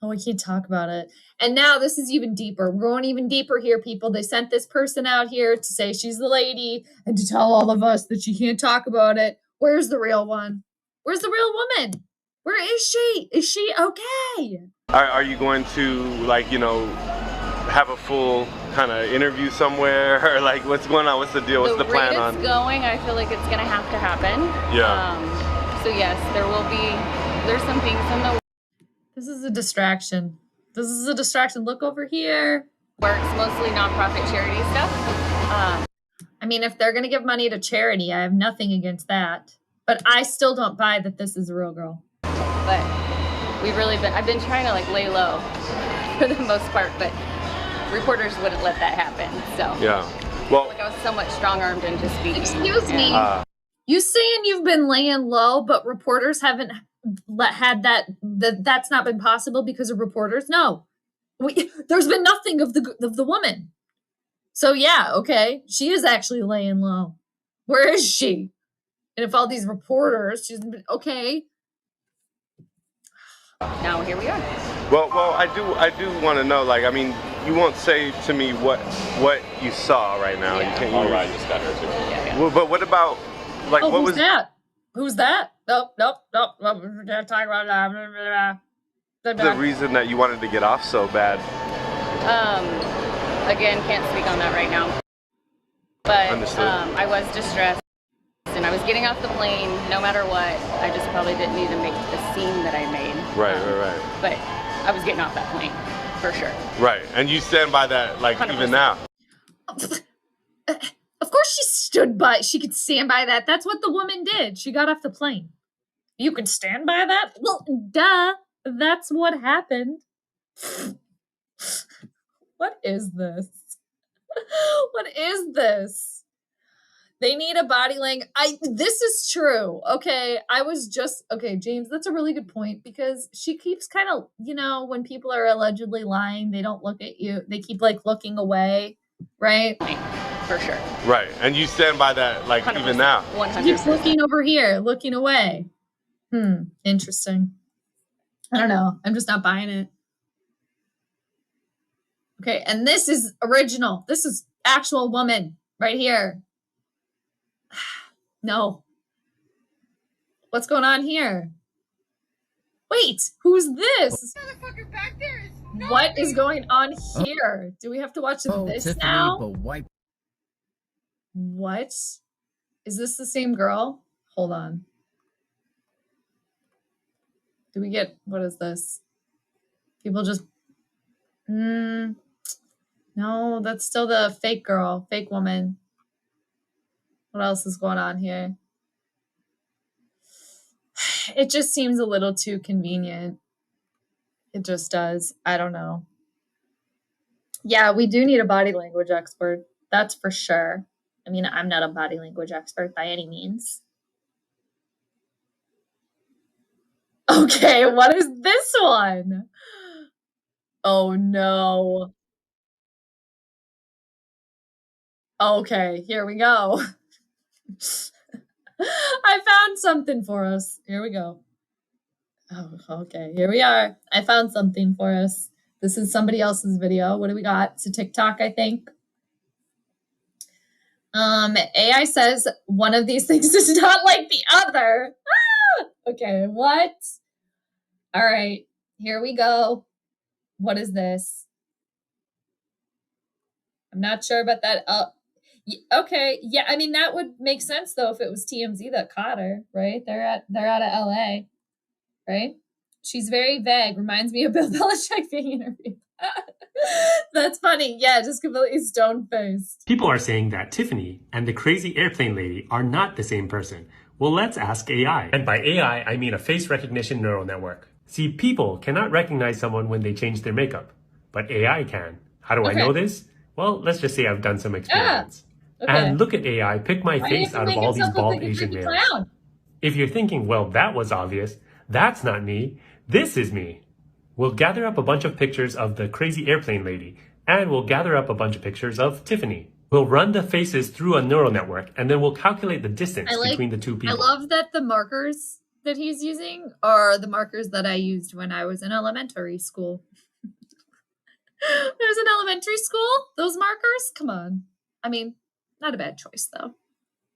Oh, I can't talk about it. And now this is even deeper. We're going even deeper here, people. They sent this person out here to say she's the lady and to tell all of us that she can't talk about it. Where's the real one? Where's the real woman? Where is she? Is she okay? Are you going to, like, you know, have a full kind of interview somewhere, or like, what's going on? What's the deal? What's the plan rate on? it's going, I feel like it's gonna have to happen. Yeah. So yes, there's some things in the This is a distraction. This is a distraction. Look over here. works, mostly nonprofit charity stuff. I mean, if they're going to give money to charity, I have nothing against that. But I still don't buy that this is a real girl. But I've been trying to like lay low for the most part, but reporters wouldn't let that happen. So Yeah. Well, like I was somewhat strong-armed into speaking. Excuse me. You saying you've been laying low, but reporters haven't had that's not been possible because of reporters? No. There's been nothing of the woman. So yeah, okay. She is actually laying low. Where is she? And if all these reporters, she's okay. Now here we are. well, I do want to know. Like, I mean, you won't say to me what you saw right now. Yeah. You can't. All right, just got her too. Yeah. Well, but what about, like, Oh, what who's was that? Who's that? Nope. We're gonna talk about that. the reason that you wanted to get off so bad? Again, can't speak on that right now. But Understood. I was distressed and I was getting off the plane no matter what. I just probably didn't need to make the scene that I made. Right. But I was getting off that plane for sure. Right. And you stand by that, like, 100%. even now. Of course she stood by. She could stand by that. That's what the woman did. She got off the plane. You could stand by that? Well, duh. That's what happened. What is this? What is this? They need a body language. This is true. Okay. Okay, James, that's a really good point because she keeps kind of, you know, when people are allegedly lying, they don't look at you. They keep like looking away, right? For sure. Right. And you stand by that, like, 100%. even now. 100%. Keeps looking over here, looking away. Interesting. I don't know. I'm just not buying it. Okay, and this is original. This is actual woman right here. No. What's going on here? Wait, who's this? Motherfucker back there is not What is going on here? Do we have to watch this Tiffany, now? but wipe. What? Is this the same girl? Hold on. Do we get, what is this? People just, no, that's still the fake girl, fake woman. What else is going on here? It just seems a little too convenient. It just does. I don't know. Yeah, we do need a body language expert. That's for sure. I mean, I'm not a body language expert by any means. Okay, what is this one? Oh no. Okay, here we go. I found something for us. Here we go. Oh, okay. Here we are. I found something for us. This is somebody else's video. What do we got? It's a TikTok, I think. AI says one of these things is not like the other. Ah! Okay, what? All right, here we go. What is this? I'm not sure about that. Okay, yeah, I mean that would make sense though if it was TMZ that caught her, right? They're out of LA, right? She's very vague. Reminds me of Bill Belichick being interviewed. That's funny. Yeah, just completely stone-faced. People are saying that Tiffany and the crazy airplane lady are not the same person. Well, let's ask AI. And by AI, I mean a face recognition neural network. See, people cannot recognize someone when they change their makeup, but AI can. How do I know this? Well, let's just say I've done some experiments. Okay. And look at AI pick my face out of all these bald Asian males. If you're thinking, well, that was obvious, that's not me, this is me. We'll gather up a bunch of pictures of the crazy airplane lady, and we'll gather up a bunch of pictures of Tiffany. We'll run the faces through a neural network, and then we'll calculate the distance between the two people. I love that the markers that he's using are the markers that I used when I was in elementary school. There's an elementary school? Those markers? Come on. I mean, not a bad choice, though.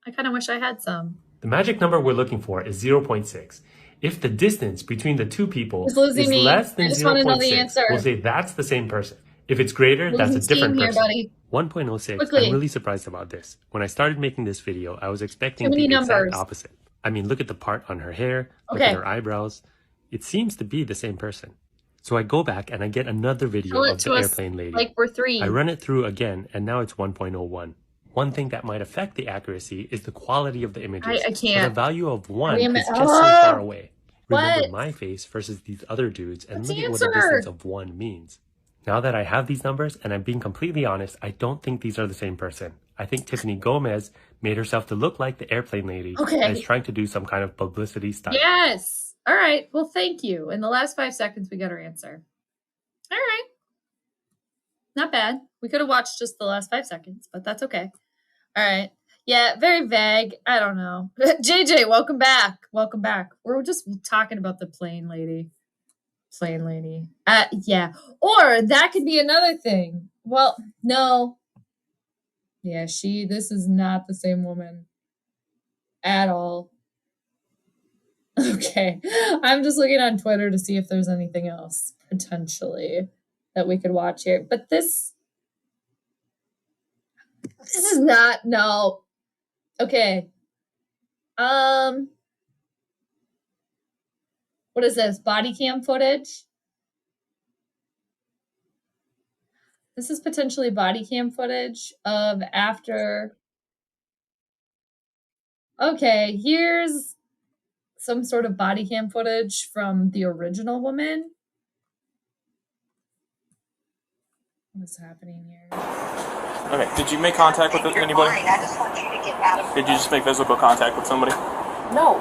I kind of wish I had some. The magic number we're looking for is 0.6. If the distance between the two people is less than 0.6, we'll say that's the same person. If it's greater, that's a different person. 1.06, I'm really surprised about this. When I started making this video, I was expecting the exact opposite. I mean, look at the part on her hair, look at her eyebrows. It seems to be the same person. So I go back and I get another video of the airplane lady. Like we're 3. I run it through again, and now it's 1.01. One thing that might affect the accuracy is the quality of the images. I can't. So the value of 1 is just so far away. Remember my face versus these other dudes, and look at what the distance of 1 means. Now that I have these numbers, and I'm being completely honest, I don't think these are the same person. I think Tiffany Gomez made herself to look like the airplane lady and is trying to do some kind of publicity stunt. Yes. All right. Well, thank you. In the last 5 seconds, we got our answer. All right. Not bad. We could have watched just the last 5 seconds, but that's okay. All right. Yeah, very vague. I don't know. JJ, welcome back. Welcome back. We're just talking about the plane lady. Plane lady. Yeah. Or that could be another thing. Well, no. Yeah, this is not the same woman at all. Okay. I'm just looking on Twitter to see if there's anything else potentially that we could watch here. But this is not, no. Okay. What is this? Body cam footage? This is potentially body cam footage of after. Okay, here's some sort of body cam footage from the original woman. What is happening here? Okay, did you make contact with anybody? I just want you to get out of. Did you just make physical contact with somebody? No.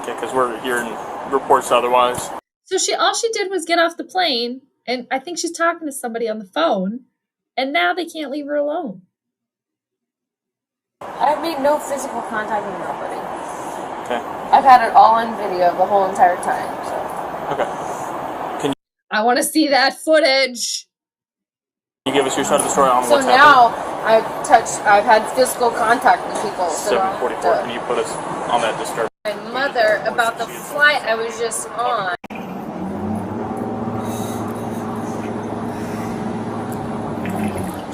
Okay, because we're hearing reports otherwise. So all she did was get off the plane, and I think she's talking to somebody on the phone, and now they can't leave her alone. I've made no physical contact with nobody. Okay. I've had it all on video the whole entire time. So. Okay. I want to see that footage. Can you give us your side of the story on so what's now happening? I've had physical contact with people. 744. Can you put us on that disturbance? My mother about the flight I was just on.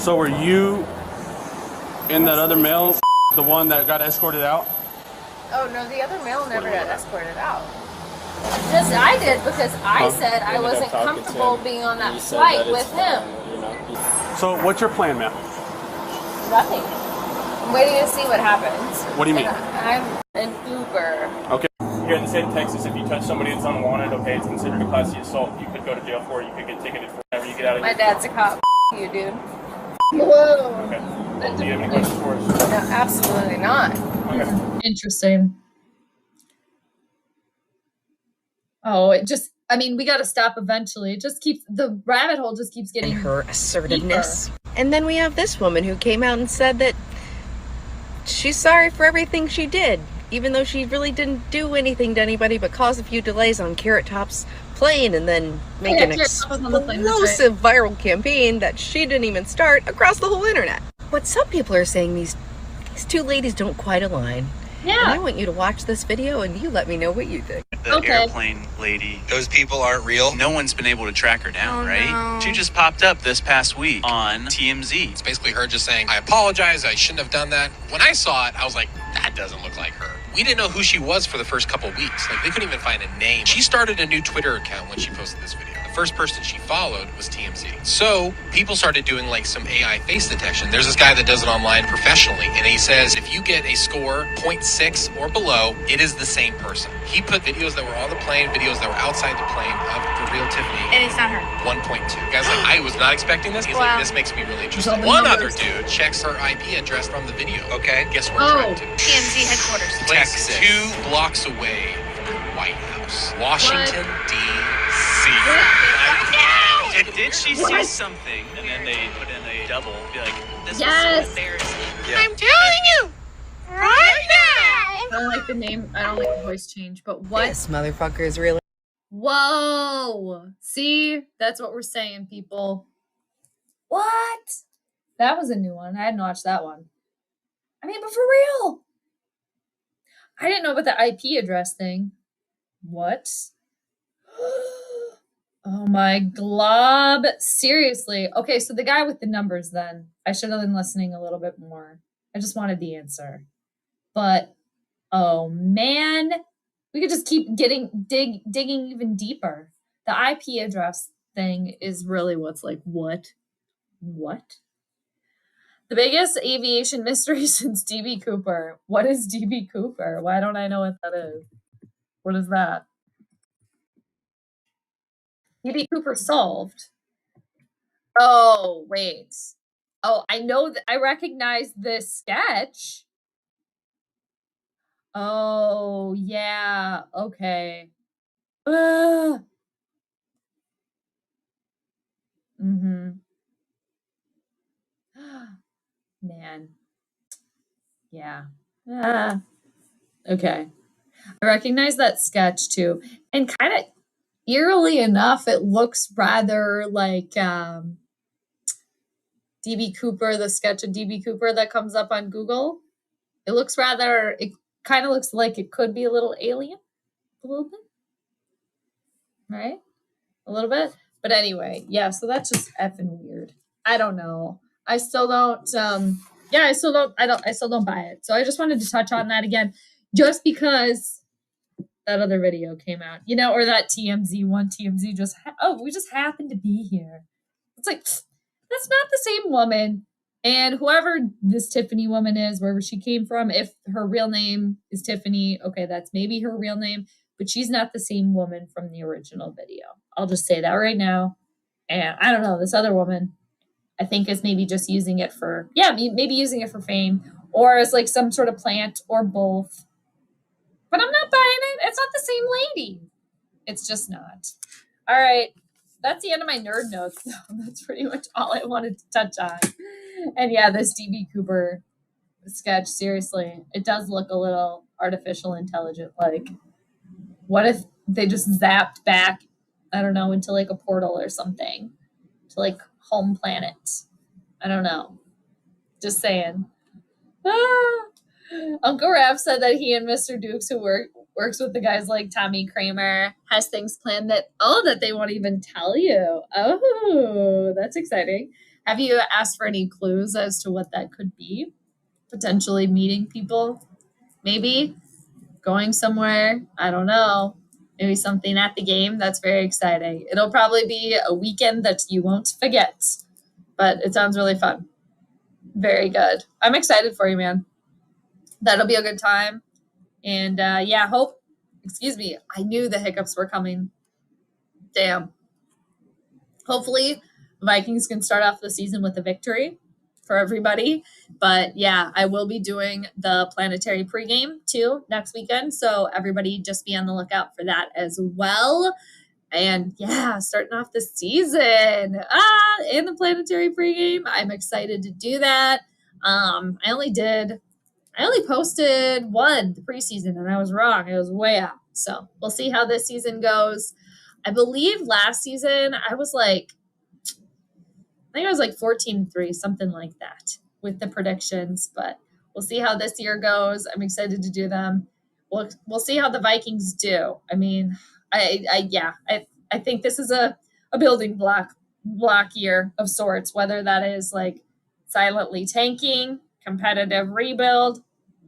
So were you in that other male, the one that got escorted out? Oh no, the other male never got escorted out. Just I did because I said I wasn't comfortable being on that flight with him. So what's your plan, ma'am? Nothing. I'm waiting to see what happens. What do you mean? I'm an Uber. Okay. Here in the state of Texas, if you touch somebody that's unwanted, okay, it's considered a class C assault. You could go to jail for it. You could get ticketed for whenever you get out of here. My dad's a cop. You, dude. Whoa. Okay. Do you have any questions for us? No, absolutely not. Okay. Interesting. Oh, we got to stop eventually. It just keeps, the rabbit hole just keeps getting her assertiveness. deeper. And then we have this woman who came out and said that she's sorry for everything she did. even though she really didn't do anything to anybody but cause a few delays on Carrot Top's plane and then make an explosive viral campaign that she didn't even start across the whole internet. But some people are saying these two ladies don't quite align. Yeah. And I want you to watch this video and you let me know what you think. The airplane lady. Those people aren't real. No one's been able to track her down, right? No. She just popped up this past week on TMZ. It's basically her just saying, I apologize, I shouldn't have done that. When I saw it, I was like, that doesn't look like her. We didn't know who she was for the first couple weeks. Like, they couldn't even find a name. She started a new Twitter account when she posted this video. The first person she followed was TMZ. So people started doing like some AI face detection. There's this guy that does it online professionally, and he says if you get a score 0.6 or below, it is the same person. He put videos that were on the plane, videos that were outside the plane of the real Tiffany. And it's not her. 1.2. Guy's like, I was not expecting this. He's like, this makes me really interested. One other dude checks her IP address from the video. Okay, guess where it's to? TMZ headquarters. Texas. 2 blocks away from the White House. Washington, D.C. Did she see something and then they put in a double? Be like, this is so embarrassing. Yeah. I'm telling you right now. I don't like the name. I don't like the voice change. But what? This motherfucker is really. Whoa. See? That's what we're saying, people. What? That was a new one. I hadn't watched that one. I mean, but for real. I didn't know about the IP address thing. What? Oh my glob. Seriously. Okay, so the guy with the numbers then. I should have been listening a little bit more. I just wanted the answer. But, oh man. We could just keep digging even deeper. The IP address thing is really what's like, what? What? The biggest aviation mystery since DB Cooper. What is DB Cooper? Why don't I know what that is? What is that? DB Cooper solved. Oh, wait. Oh, I know that I recognize this sketch. Oh, yeah. Okay. Man. Yeah. Okay. I recognize that sketch too. And kind of eerily enough, it looks rather like DB Cooper, the sketch of DB Cooper that comes up on Google. It kind of looks like it could be a little alien. A little bit. Right? A little bit. But anyway, yeah, so that's just effing weird. I don't know. I still don't I still don't buy it. So I just wanted to touch on that again, just because that other video came out, or that TMZ one. TMZ we just happened to be here. It's like, that's not the same woman. And whoever this Tiffany woman is, wherever she came from, if her real name is Tiffany, okay, that's maybe her real name, but she's not the same woman from the original video. I'll just say that right now. And I don't know, this other woman, I think is maybe just using it for, maybe using it for fame, or as like some sort of plant, or both. But I'm not buying it. It's not the same lady. It's just not. All right. That's the end of my nerd notes. That's pretty much all I wanted to touch on. And yeah, this DB Cooper sketch, seriously, it does look a little artificial intelligent. Like, what if they just zapped back, I don't know, into like a portal or something to like home planet? I don't know. Just saying. Uncle Raph said that he and Mr. Dukes, who works with the guys like Tommy Kramer, has things planned that they won't even tell you. Oh, that's exciting. Have you asked for any clues as to what that could be? Potentially meeting people? Maybe? Going somewhere? I don't know. Maybe something at the game? That's very exciting. It'll probably be a weekend that you won't forget. But it sounds really fun. Very good. I'm excited for you, man. That'll be a good time. And I knew the hiccups were coming. Damn. Hopefully, Vikings can start off the season with a victory for everybody. But yeah, I will be doing the planetary pregame too next weekend. So everybody just be on the lookout for that as well. And yeah, starting off the season. And the planetary pregame. I'm excited to do that. I I only posted one the preseason, and I was wrong. It was way out. So we'll see how this season goes. I believe last season I was like, I think I was like 14-3, something like that with the predictions, but we'll see how this year goes. I'm excited to do them. We'll see how the Vikings do. I mean, I think this is a building block year of sorts, whether that is like silently tanking, competitive rebuild,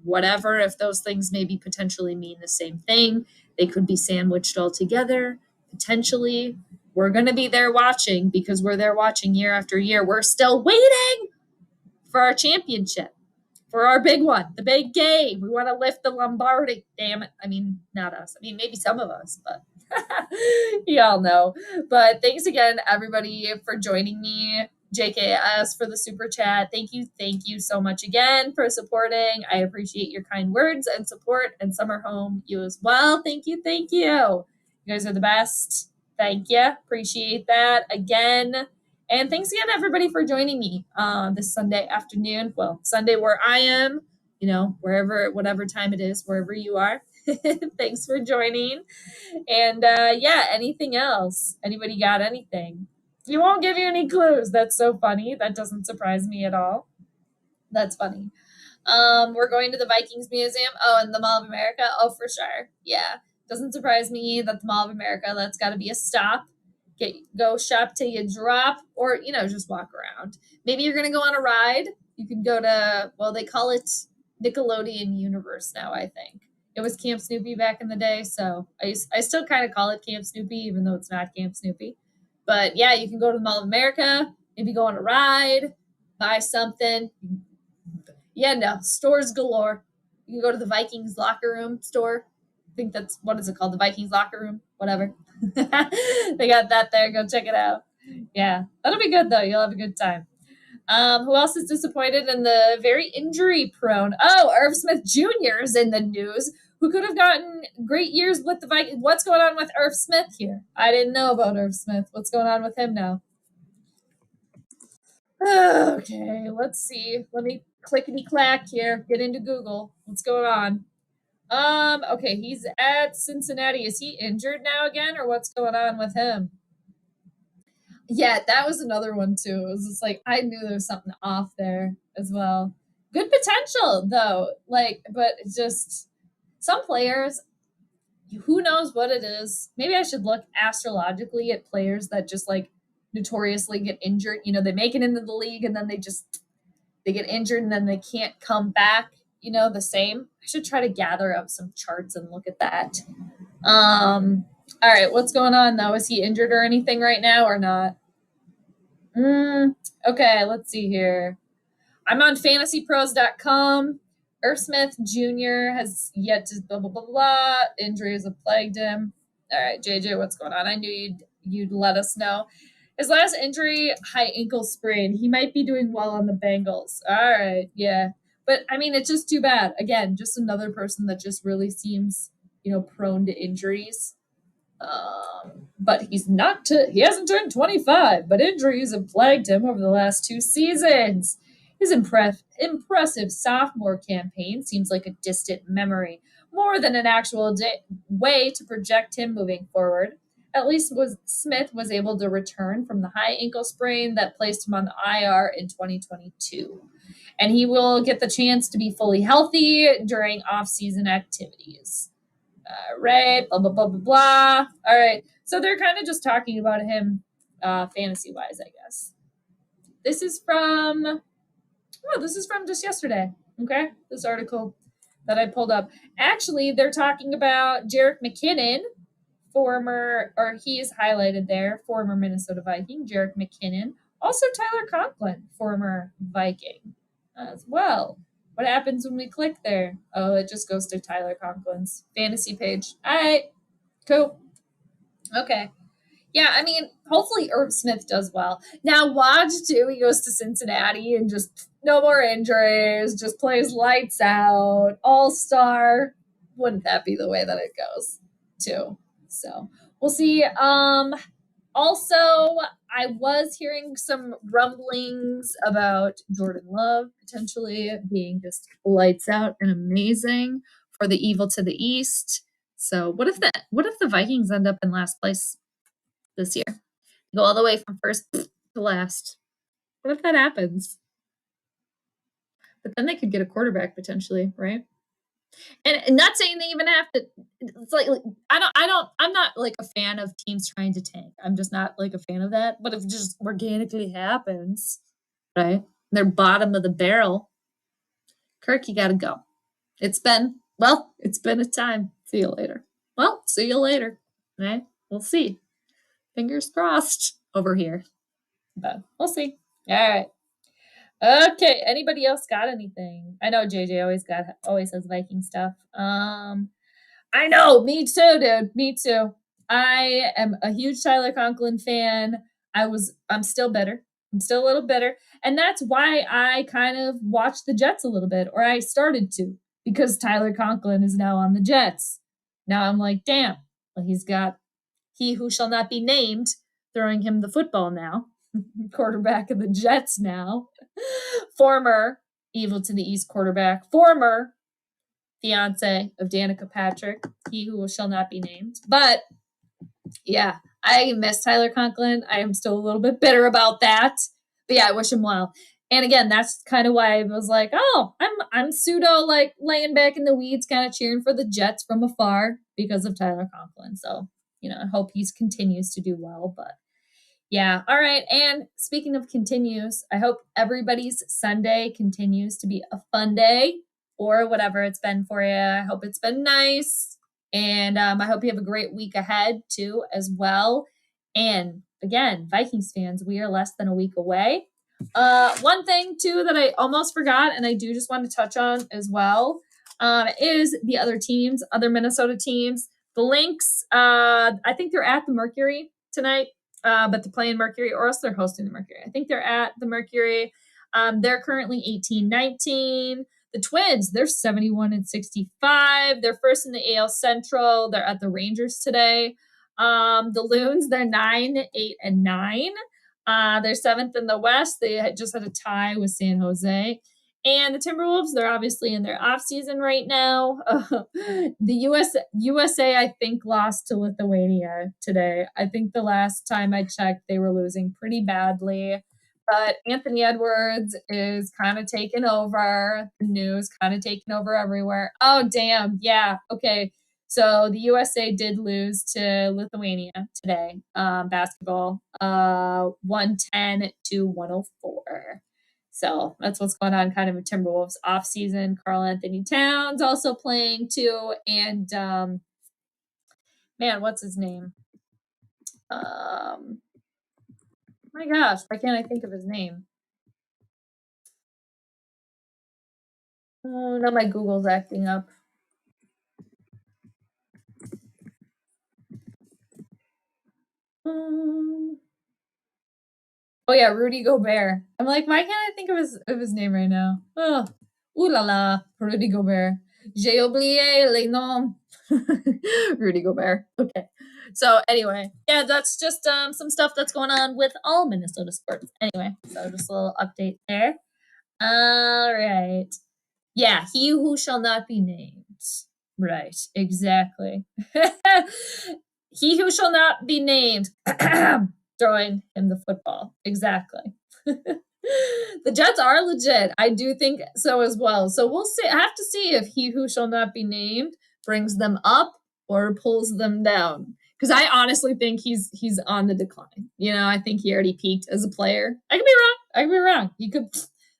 whatever. If those things maybe potentially mean the same thing, they could be sandwiched all together, potentially. We're going to be there watching because we're there watching year after year. We're still waiting for our championship, for our big one, the big game. We want to lift the Lombardi. Damn it. I mean, not us. I mean, maybe some of us, but y'all know. But thanks again, everybody, for joining me. JKS for the super chat. Thank you so much again for supporting. I appreciate your kind words and support, and Summer Home, you as well. Thank you. You guys are the best. Thank you. Appreciate that again. And thanks again, everybody, for joining me this Sunday afternoon. Well, Sunday where I am, whatever time it is, wherever you are. Thanks for joining. And anything else? Anybody got anything? You won't give you any clues. That's so funny. That doesn't surprise me at all. That's funny. We're going to the Vikings Museum. Oh, and the Mall of America. Oh, for sure. Yeah. Doesn't surprise me that the Mall of America, that's got to be a stop. Go shop till you drop, or, just walk around. Maybe you're going to go on a ride. You can go to, well, they call it Nickelodeon Universe now, I think. It was Camp Snoopy back in the day, so I still kind of call it Camp Snoopy, even though it's not Camp Snoopy. But yeah, you can go to the Mall of America, maybe go on a ride, buy something. Yeah, no, stores galore. You can go to the Vikings locker room store. I think that's, what is it called? The Vikings locker room, whatever. They got that there. Go check it out. Yeah, that'll be good, though. You'll have a good time. Who else is disappointed in the very injury-prone? Oh, Irv Smith Jr. is in the news, who could have gotten great years with the Vikings. What's going on with Irv Smith here? I didn't know about Irv Smith. What's going on with him now? Okay, let's see. Let me clickety-clack here. Get into Google. What's going on? Okay, he's at Cincinnati. Is he injured now again, or what's going on with him? Yeah, that was another one too. It was just like, I knew there was something off there as well. Good potential though. But it's just some players, who knows what it is. Maybe I should look astrologically at players that just notoriously get injured. They make it into the league and then they get injured and then they can't come back, the same. I should try to gather up some charts and look at that. All right, what's going on though? Is he injured or anything right now or not? Okay, let's see here. I'm on fantasypros.com. Irv Smith Jr. has yet to blah, blah, blah, blah. Injuries have plagued him. All right, JJ, what's going on? I knew you'd let us know. His last injury, high ankle sprain. He might be doing well on the Bengals. All right, yeah. But, I mean, it's just too bad. Again, just another person that just really seems, prone to injuries. But he hasn't turned 25, but injuries have plagued him over the last 2 seasons. His impressive sophomore campaign seems like a distant memory, more than an actual way to project him moving forward. At least Smith was able to return from the high ankle sprain that placed him on the IR in 2022. And he will get the chance to be fully healthy during off-season activities. Right, blah, blah, blah, blah, blah. All right, so they're kind of just talking about him fantasy-wise, I guess. This is from just yesterday, okay? This article that I pulled up. Actually, they're talking about Jerick McKinnon, he's highlighted there, former Minnesota Viking, Jerick McKinnon. Also Tyler Conklin, former Viking as well. What happens when we click there? Oh, it just goes to Tyler Conklin's fantasy page. All right, cool. Okay. Yeah, I mean, hopefully Irv Smith does well. Now, watch, too, he goes to Cincinnati and just no more injuries, just plays lights out, all-star. Wouldn't that be the way that it goes, too? So, we'll see. Also, I was hearing some rumblings about Jordan Love potentially being just lights out and amazing for the evil to the East. So what if the Vikings end up in last place this year? Go all the way from first to last. What if that happens? But then they could get a quarterback potentially, right? And not saying they even have to. It's like I'm not like a fan of teams trying to tank. I'm just not like a fan of that. But if it just organically happens, right? They're bottom of the barrel. Kirk, you gotta go. It's been a time. See you later. Well, see you later. Right? We'll see. Fingers crossed over here. But we'll see. All right. Okay. Anybody else got anything? I know JJ always has Viking stuff. I know. Me too, dude. Me too. I am a huge Tyler Conklin fan. I'm still bitter. I'm still a little bitter. And that's why I kind of watched the Jets a little bit, or I started to, because Tyler Conklin is now on the Jets. Now I'm like, damn. Well, he's got he who shall not be named throwing him the football now. Quarterback of the Jets now. Former evil to the East quarterback. Former fiance of Danica Patrick. He who shall not be named. But yeah, I miss Tyler Conklin. I am still a little bit bitter about that. But yeah, I wish him well. And again, that's kind of why I was like, oh, I'm pseudo like laying back in the weeds, kind of cheering for the Jets from afar because of Tyler Conklin. So, I hope he continues to do well. But yeah, all right. And speaking of continues, I hope everybody's Sunday continues to be a fun day or whatever it's been for you. I hope it's been nice. And I hope you have a great week ahead too, as well. And again, Vikings fans, we are less than a week away. One thing too that I almost forgot, and I do just want to touch on as well, is the other Minnesota teams. The Lynx, I think they're at the Mercury tonight, but they're playing Mercury, or else they're hosting the Mercury. I think they're at the Mercury. They're currently 18-19. The Twins, they're 71-65. They're first in the AL Central. They're at the Rangers today. The Loons, they're 9-8-9. They're seventh in the West. They just had a tie with San Jose. And the Timberwolves, they're obviously in their off season right now. The USA, I think, lost to Lithuania today. I think the last time I checked, they were losing pretty badly. But Anthony Edwards is kind of taking over the news, kind of taking over everywhere. Oh, damn. Yeah. Okay. So the USA did lose to Lithuania today, basketball, 110-104. So that's what's going on kind of in Timberwolves off season. Karl Anthony Towns also playing too. And man, what's his name? My gosh, why can't I think of his name? Oh, now my Google's acting up. Oh yeah, Rudy Gobert. I'm like, why can't I think of his name right now? Oh, ooh la la, Rudy Gobert. J'ai oublié les noms. Rudy Gobert. Okay. So anyway, yeah, that's just some stuff that's going on with all Minnesota sports. Anyway, so just a little update there. All right. Yeah, he who shall not be named. Right, exactly. He who shall not be named. Throwing him the football. Exactly. The Jets are legit. I do think so as well. So we'll see. I have to see if he who shall not be named brings them up or pulls them down. Because I honestly think he's on the decline. I think he already peaked as a player. I could be wrong.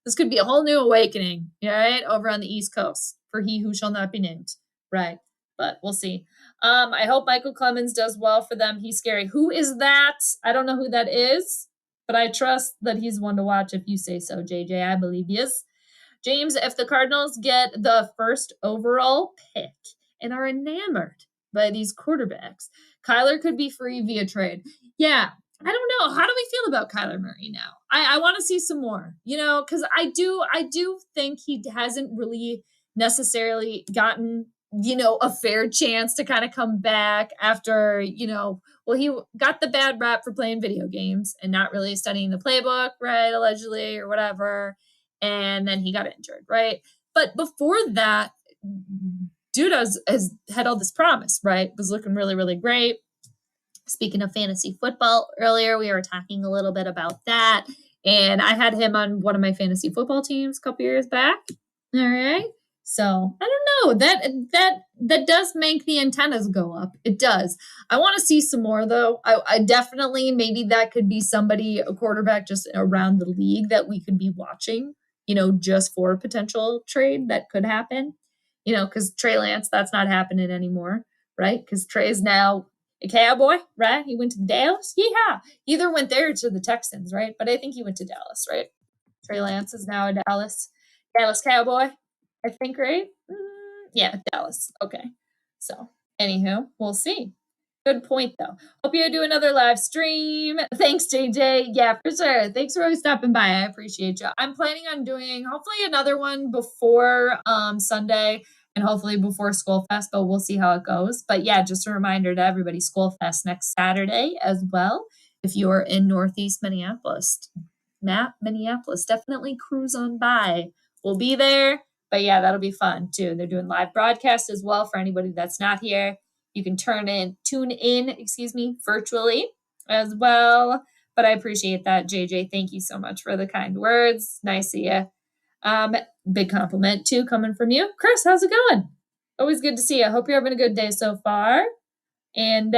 This could be a whole new awakening, right? Over on the East Coast for he who shall not be named. Right. But we'll see. I hope Michael Clemens does well for them. He's scary. Who is that? I don't know who that is, but I trust that he's one to watch if you say so, JJ. I believe yes. James, if the Cardinals get the first overall pick and are enamored by these quarterbacks, Kyler could be free via trade. Yeah, I don't know. How do we feel about Kyler Murray now? I want to see some more, because I do think he hasn't really necessarily gotten a fair chance to kind of come back after, well, he got the bad rap for playing video games and not really studying the playbook, right, allegedly, or whatever. And then he got injured, right? But before that, dude has had all this promise, right? Was looking really, really great. Speaking of fantasy football, earlier we were talking a little bit about that. And I had him on one of my fantasy football teams a couple years back. All right. So I don't know. That does make the antennas go up. It does. I want to see some more though. I definitely, maybe that could be somebody, a quarterback just around the league that we could be watching, just for a potential trade that could happen. Because Trey Lance, that's not happening anymore, right? Because Trey's now a Cowboy, right? He went to Dallas. Yeah. He either went there or to the Texans, right? But I think he went to Dallas, right? Trey Lance is now a Dallas Cowboy, I think, right? Yeah, Dallas. Okay. So, anywho, we'll see. Good point, though. Hope you do another live stream. Thanks, JJ. Yeah, for sure. Thanks for always stopping by. I appreciate you. I'm planning on doing hopefully another one before Sunday and hopefully before Skol Fest, but we'll see how it goes. But yeah, just a reminder to everybody, Skol Fest next Saturday as well. If you're in Northeast Minneapolis, definitely cruise on by. We'll be there. But yeah, that'll be fun too. They're doing live broadcasts as well for anybody that's not here. You can tune in, virtually as well. But I appreciate that, JJ. Thank you so much for the kind words. Nice of you. Big compliment too coming from you. Chris, how's it going? Always good to see you. Hope you're having a good day so far. And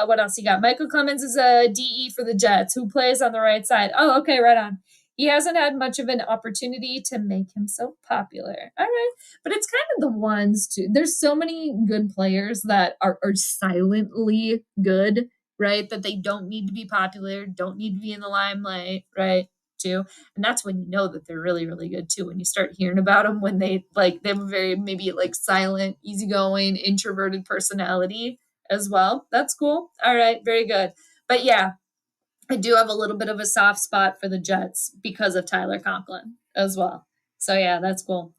what else you got? Michael Clemens is a DE for the Jets. Who plays on the right side? Oh, okay, right on. He hasn't had much of an opportunity to make himself popular. All right. But it's kind of the ones too. There's so many good players that are silently good, right? That they don't need to be popular, don't need to be in the limelight, right? Too. And that's when you know that they're really, really good too. When you start hearing about them, when they have a very maybe silent, easygoing, introverted personality as well. That's cool. All right. Very good. But yeah, I do have a little bit of a soft spot for the Jets because of Tyler Conklin as well. So yeah, that's cool.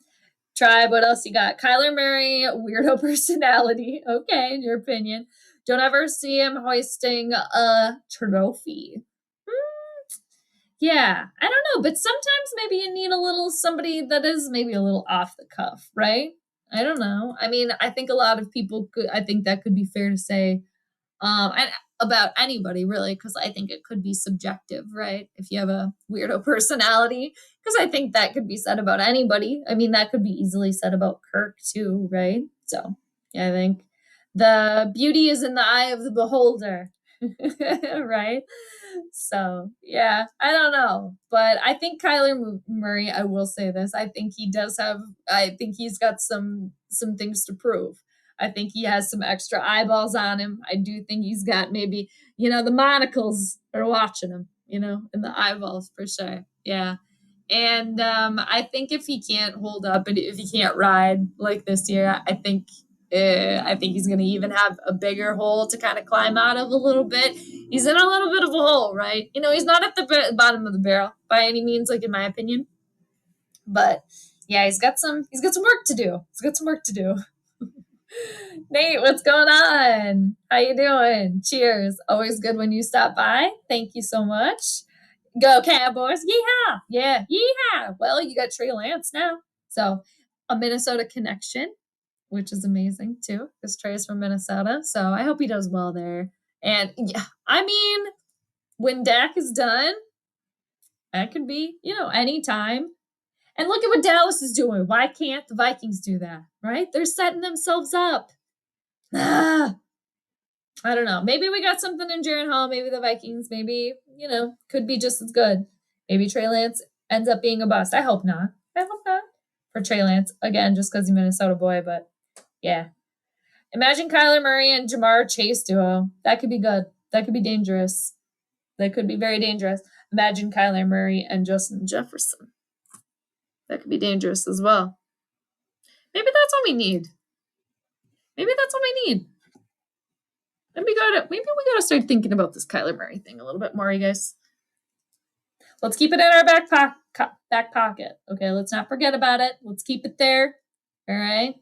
Tribe, what else you got? Kyler Murray, weirdo personality. Okay, in your opinion. Don't ever see him hoisting a trophy. Yeah, I don't know, but sometimes maybe you need somebody that is maybe a little off the cuff, right? I don't know. I mean, I think a lot of people I think that could be fair to say. And about anybody really, because I think it could be subjective, right? If you have a weirdo personality, because I think that could be said about anybody. I mean, that could be easily said about Kirk too, right? So yeah, I think the beauty is in the eye of the beholder, right? So yeah, I don't know, but I think Kyler Murray, I will say this, I think he's got some things to prove. I think he has some extra eyeballs on him. I do think he's got maybe, the monocles are watching him, and the eyeballs for sure. Yeah. And I think if he can't hold up and if he can't ride like this year, I think he's going to even have a bigger hole to kind of climb out of a little bit. He's in a little bit of a hole, right? He's not at the bottom of the barrel by any means, in my opinion. But yeah, he's got some work to do. Nate, what's going on? How you doing? Cheers. Always good when you stop by. Thank you so much. Go Cowboys. Yeehaw. Yeah, yeehaw. Well, you got Trey Lance now. So a Minnesota connection, which is amazing too, because Trey's from Minnesota. So I hope he does well there. And yeah, I mean, when Dak is done, that could be, anytime. And look at what Dallas is doing. Why can't the Vikings do that, right? They're setting themselves up. I don't know. Maybe we got something in Jaren Hall. Maybe the Vikings, could be just as good. Maybe Trey Lance ends up being a bust. I hope not. For Trey Lance. Again, just because he's a Minnesota boy, but yeah. Imagine Kyler Murray and Jamar Chase duo. That could be good. That could be dangerous. That could be very dangerous. Imagine Kyler Murray and Justin Jefferson. That could be dangerous as well. Maybe that's what we need. Maybe we gotta start thinking about this Kyler Murray thing a little bit more, you guys. Let's keep it in our back pocket. Okay, let's not forget about it. Let's keep it there. All right.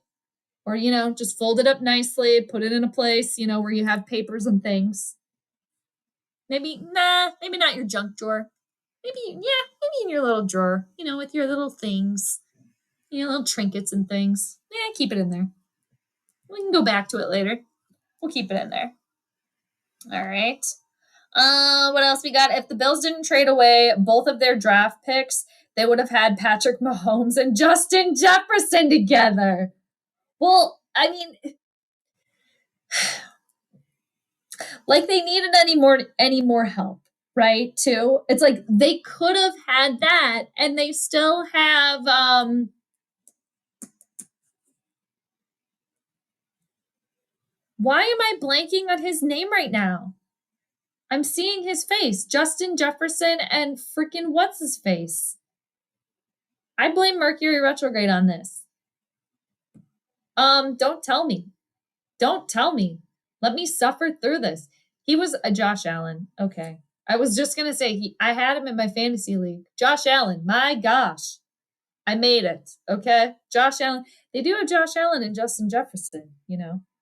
Or, just fold it up nicely, put it in a place, where you have papers and things. Maybe not your junk drawer. Maybe in your little drawer, with your little things, little trinkets and things. Yeah, keep it in there. We can go back to it later. We'll keep it in there. All right. What else we got? If the Bills didn't trade away both of their draft picks, they would have had Patrick Mahomes and Justin Jefferson together. Well, I mean, like they needed any more help, right? Too. It's like they could have had that, and they still have why am I blanking on his name right now? I'm seeing his face, Justin Jefferson, and freaking what's his face? I blame Mercury retrograde on this. Don't tell me. Don't tell me. Let me suffer through this. He was a Josh Allen. Okay. I was just going to say, I had him in my fantasy league. Josh Allen. My gosh. I made it. Okay. Josh Allen. They do have Josh Allen and Justin Jefferson,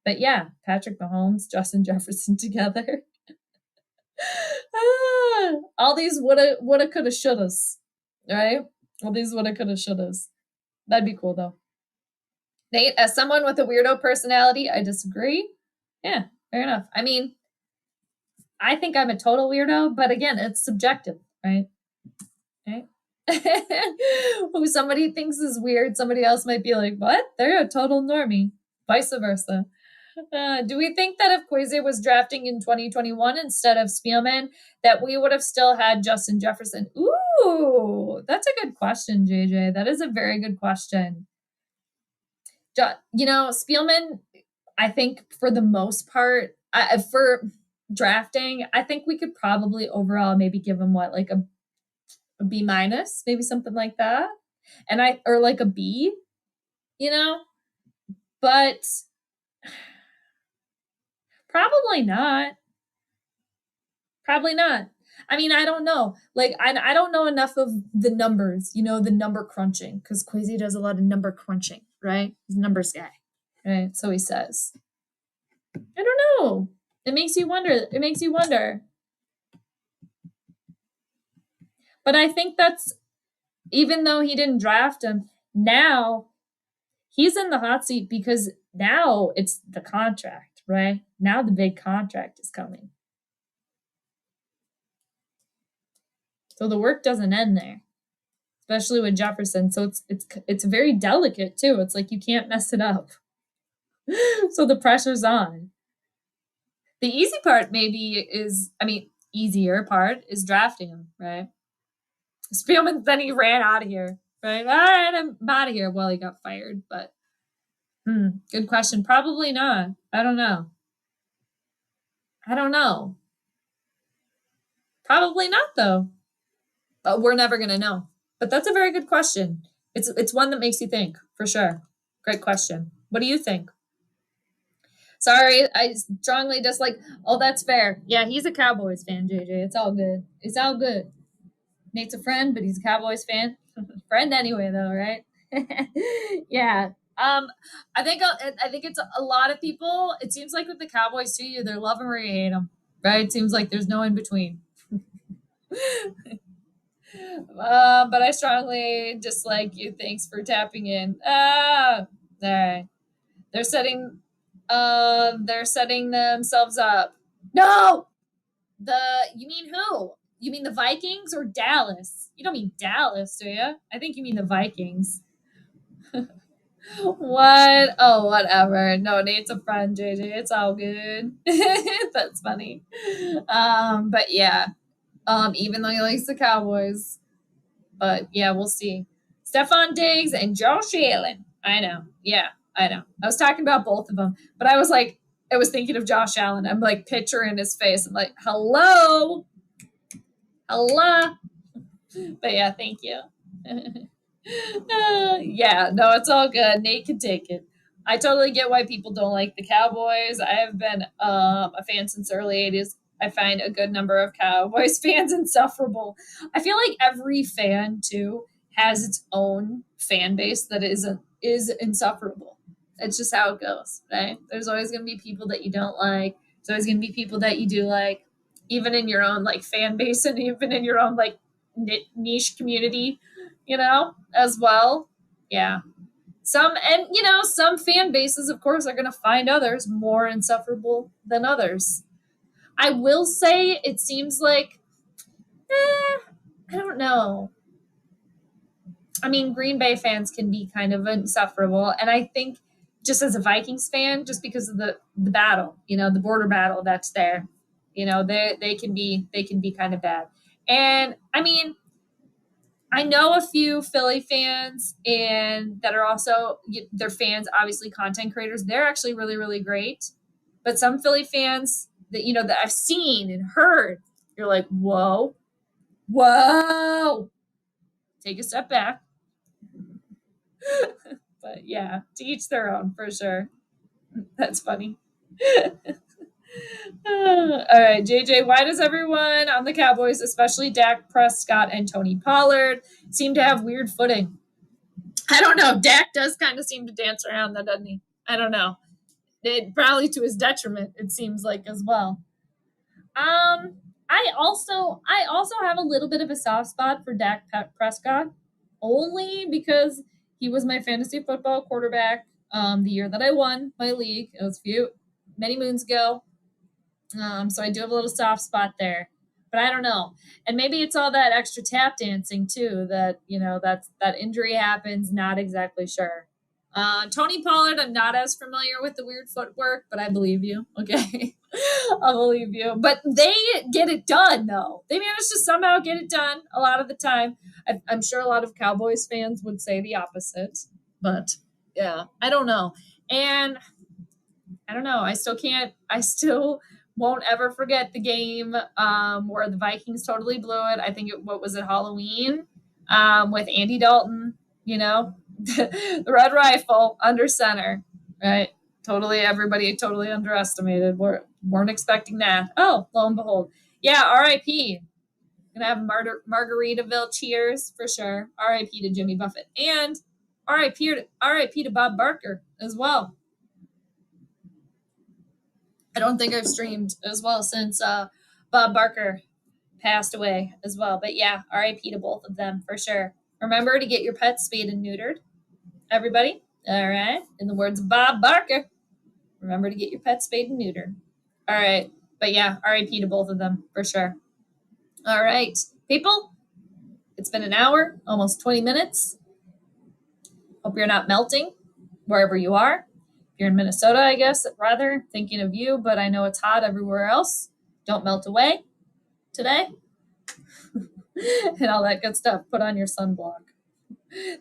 But yeah, Patrick Mahomes, Justin Jefferson together. All these woulda, coulda, shouldas. Right? All these woulda, coulda, shouldas. That'd be cool, though. Nate, as someone with a weirdo personality, I disagree. Yeah, fair enough. I mean, I think I'm a total weirdo, but again, it's subjective, right? Right? Who somebody thinks is weird, somebody else might be like, what? They're a total normie. Vice versa. Do we think that if Kwesi was drafting in 2021 instead of Spielman, that we would have still had Justin Jefferson? Ooh, that's a good question, JJ. That is a very good question. Spielman, I think for the most part, for drafting, I think we could probably overall maybe give him like a B minus, maybe something like that. Or like a B, but probably not. Probably not. I mean, I don't know. Like, I don't know enough of the numbers, the number crunching, because Kwesi does a lot of number crunching, right? He's a numbers guy, right? So he says. I don't know. It makes you wonder. But I think that's, even though he didn't draft him, now he's in the hot seat because now it's the contract, right? Now the big contract is coming. So the work doesn't end there, especially with Jefferson. So it's very delicate too. It's like you can't mess it up. So the pressure's on. The easy part easier part is drafting him, right? Spielman, then he ran out of here, right? All right, I'm out of here. Well, he got fired, but good question. Probably not. I don't know. Probably not, though. But we're never going to know. But that's a very good question. It's one that makes you think, for sure. Great question. What do you think? Sorry, I strongly dislike. Oh, that's fair. Yeah, he's a Cowboys fan, JJ. It's all good. It's all good. Nate's a friend, but he's a Cowboys fan. Friend anyway, though, right? Yeah. I think it's a lot of people. It seems like with the Cowboys too, you either love them or you hate them, right? It seems like there's no in between. But I strongly dislike you. Thanks for tapping in. All right. They're setting themselves up. No! You mean who? You mean the Vikings or Dallas? You don't mean Dallas, do you? I think you mean the Vikings. What? Oh, whatever. No, Nate's a friend, JJ. It's all good. That's funny. But yeah. Even though he likes the Cowboys. But yeah, we'll see. Stefon Diggs and Josh Allen. I know. Yeah, I know. I was talking about both of them, but I was thinking of Josh Allen. I'm like picturing his face. I'm like, hello. But yeah, thank you. Yeah, no, it's all good. Nate can take it. I totally get why people don't like the Cowboys. I have been a fan since the early 80s. I find a good number of Cowboys fans insufferable. I feel like every fan, too, has its own fan base that is insufferable. It's just how it goes, right? There's always going to be people that you don't like. There's always going to be people that you do like, even in your own like fan base and even in your own like niche community, as well. Yeah. Some fan bases, of course, are going to find others more insufferable than others. I will say it seems like, I don't know. I mean, Green Bay fans can be kind of insufferable. And I think just as a Vikings fan, just because of the battle, the border battle that's there, they can be kind of bad. And I mean, I know a few Philly fans and that are also, they're fans, obviously content creators. They're actually really, really great. But some Philly fans that, that I've seen and heard, you're like, whoa, take a step back. But yeah, to each their own for sure. That's funny. All right, JJ, why does everyone on the Cowboys, especially Dak Prescott and Tony Pollard, seem to have weird footing? I don't know. Dak does kind of seem to dance around that, doesn't he? I don't know. It probably to his detriment, it seems like, as well. I also have a little bit of a soft spot for Dak Prescott, only because he was my fantasy football quarterback the year that I won my league. It was many moons ago. So I do have a little soft spot there, but I don't know. And maybe it's all that extra tap dancing too, that, that injury happens. Not exactly sure. Tony Pollard, I'm not as familiar with the weird footwork, but I believe you. Okay. I'll believe you. But they get it done though. They manage to somehow get it done a lot of the time. I'm sure a lot of Cowboys fans would say the opposite, but yeah, I don't know. And I don't know. I still won't ever forget the game where the Vikings totally blew it. I think Halloween with Andy Dalton, the red rifle under center, right? Everybody totally underestimated. Weren't expecting that. Oh, lo and behold. Yeah, R.I.P. Gonna have Margaritaville cheers for sure. R.I.P. to Jimmy Buffett. And R.I.P. to Bob Barker as well. I don't think I've streamed as well since Bob Barker passed away as well. But yeah, R.I.P. to both of them for sure. Remember to get your pets spayed and neutered, everybody. All right. In the words of Bob Barker, remember to get your pets spayed and neutered. All right. But yeah, R.I.P. to both of them for sure. All right, people. It's been an hour, almost 20 minutes. Hope you're not melting wherever you are. You're in Minnesota, I guess, rather, thinking of you, but I know it's hot everywhere else. Don't melt away today. And all that good stuff. Put on your sunblock.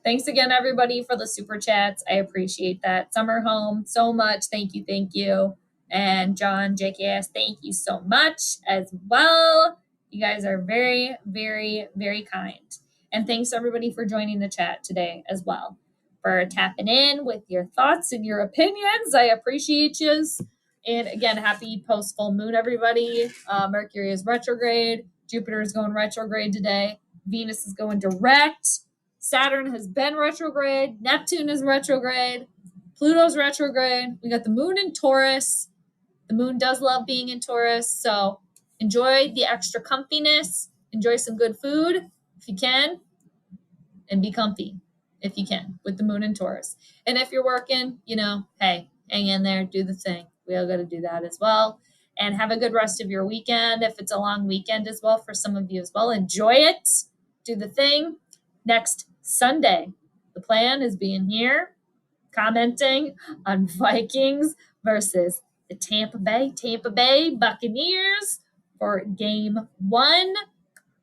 Thanks again, everybody, for the super chats. I appreciate that. Summer Home, so much. Thank you. And John, JKS, thank you so much as well. You guys are very, very, very kind. And thanks, everybody, for joining the chat today as well. For tapping in with your thoughts and your opinions. I appreciate you. And again, happy post full moon, everybody. Mercury is retrograde. Jupiter is going retrograde today. Venus is going direct. Saturn has been retrograde. Neptune is retrograde. Pluto's retrograde. We got the moon in Taurus. The moon does love being in Taurus. So enjoy the extra comfiness. Enjoy some good food if you can. And be comfy if you can with the moon in Taurus. And if you're working, hey, hang in there, do the thing. We all got to do that as well. And have a good rest of your weekend. If it's a long weekend as well, for some of you as well, enjoy it. Do the thing. Next Sunday, the plan is being here, commenting on Vikings versus the Tampa Bay Buccaneers for game 1.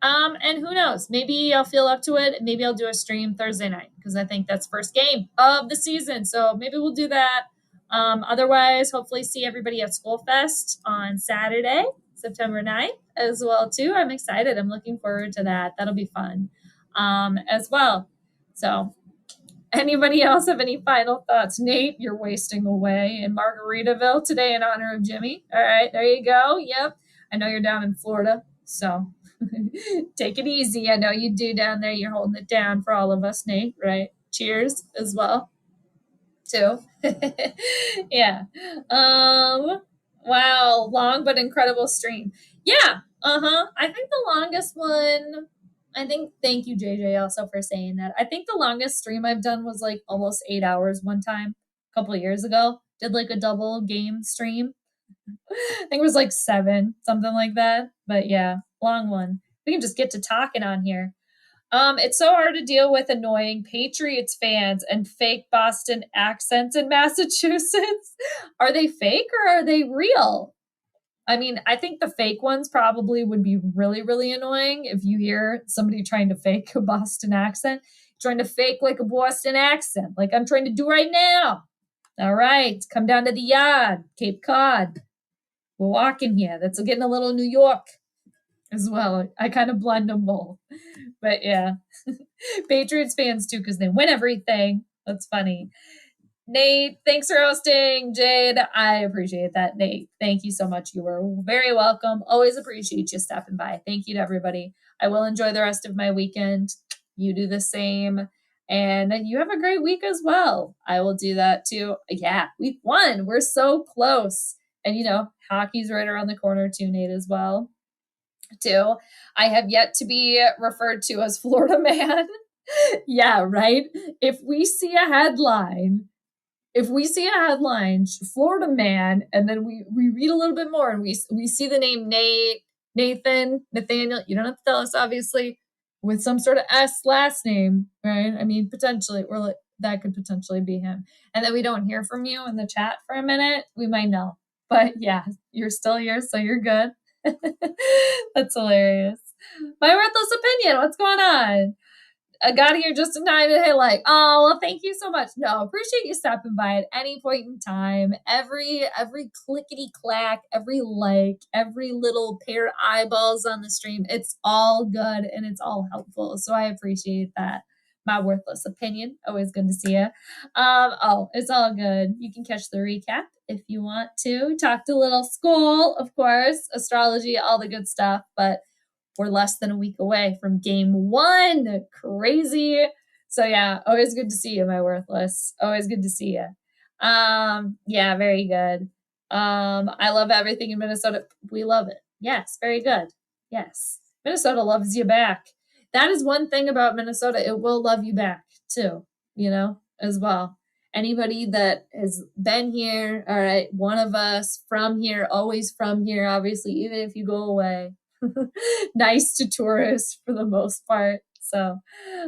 And who knows, maybe I'll feel up to it. Maybe I'll do a stream Thursday night because I think that's first game of the season. So maybe we'll do that. Otherwise, hopefully see everybody at Skol Fest on Saturday, September 9th as well too. I'm excited. I'm looking forward to that. That'll be fun as well. So anybody else have any final thoughts? Nate, you're wasting away in Margaritaville today in honor of Jimmy. All right, there you go. Yep. I know you're down in Florida, so take it easy. I know you do down there. You're holding it down for all of us, Nate, right? Cheers as well. too. Yeah. Wow, long but incredible stream. Yeah. I think the longest one, thank you JJ also for saying that. I think the longest stream I've done was like almost 8 hours one time a couple of years ago. Did like a double game stream. I think it was like 7, something like that. But yeah, long one. We can just get to talking on here. It's so hard to deal with annoying Patriots fans and fake Boston accents in Massachusetts. Are they fake or are they real? I mean, I think the fake ones probably would be really, really annoying if you hear somebody trying to fake a Boston accent, trying to fake like a Boston accent, like I'm trying to do right now. All right, come down to the yard, Cape Cod. We're walking here. That's getting a little New York as well. I kind of blend them both. But yeah, Patriots fans too, because they win everything. That's funny. Nate, thanks for hosting. Jade, I appreciate that. Nate, thank you so much. You were very welcome. Always appreciate you stopping by. Thank you to everybody. I will enjoy the rest of my weekend. You do the same. And you have a great week as well. I will do that too. Yeah, week 1. We're so close. And hockey's right around the corner too, Nate, as well. Too. I have yet to be referred to as Florida man. Yeah, right. If we see a headline, Florida man, and then we read a little bit more and we see the name Nate, Nathan, Nathaniel, you don't have to tell us, obviously, with some sort of S last name, right? I mean, potentially, that could potentially be him. And then we don't hear from you in the chat for a minute, we might know. But yeah, you're still here, so you're good. That's hilarious. My worthless opinion, what's going on? I got here just in time to hit like, oh, well, thank you so much. No, appreciate you stopping by at any point in time. Every clickety clack, every like, every little pair of eyeballs on the stream, it's all good and it's all helpful. So I appreciate that. My worthless opinion. Always good to see you. It's all good. You can catch the recap if you want to. Talk to little Skol, of course, astrology, all the good stuff. But we're less than a week away from game 1. Crazy. So yeah, always good to see you, my worthless. Always good to see you. Yeah, very good. I love everything in Minnesota. We love it. Yes, very good. Yes. Minnesota loves you back. That is one thing about Minnesota. It will love you back too, as well. Anybody that has been here, all right, one of us from here, always from here, obviously, even if you go away. Nice to tourists for the most part. So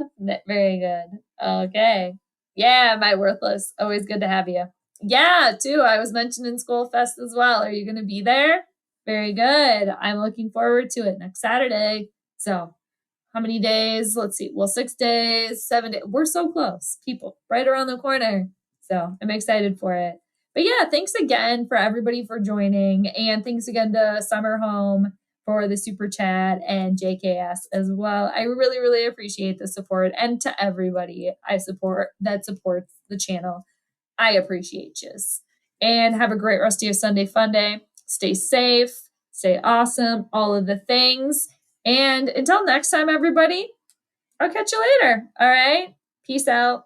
very good. Okay. Yeah, my worthless. Always good to have you. Yeah, too. I was mentioning Skol Fest as well. Are you going to be there? Very good. I'm looking forward to it next Saturday. So how many days? Let's see. Well, 6 days, 7 days. We're so close, people, right around the corner. So I'm excited for it. But yeah, thanks again for everybody for joining. And thanks again to Summer Home for the super chat and JKS as well. I really, really appreciate the support, and to everybody that supports the channel. I appreciate you. And have a great rest of your Sunday fun day. Stay safe, stay awesome, all of the things. And until next time, everybody, I'll catch you later. All right. Peace out.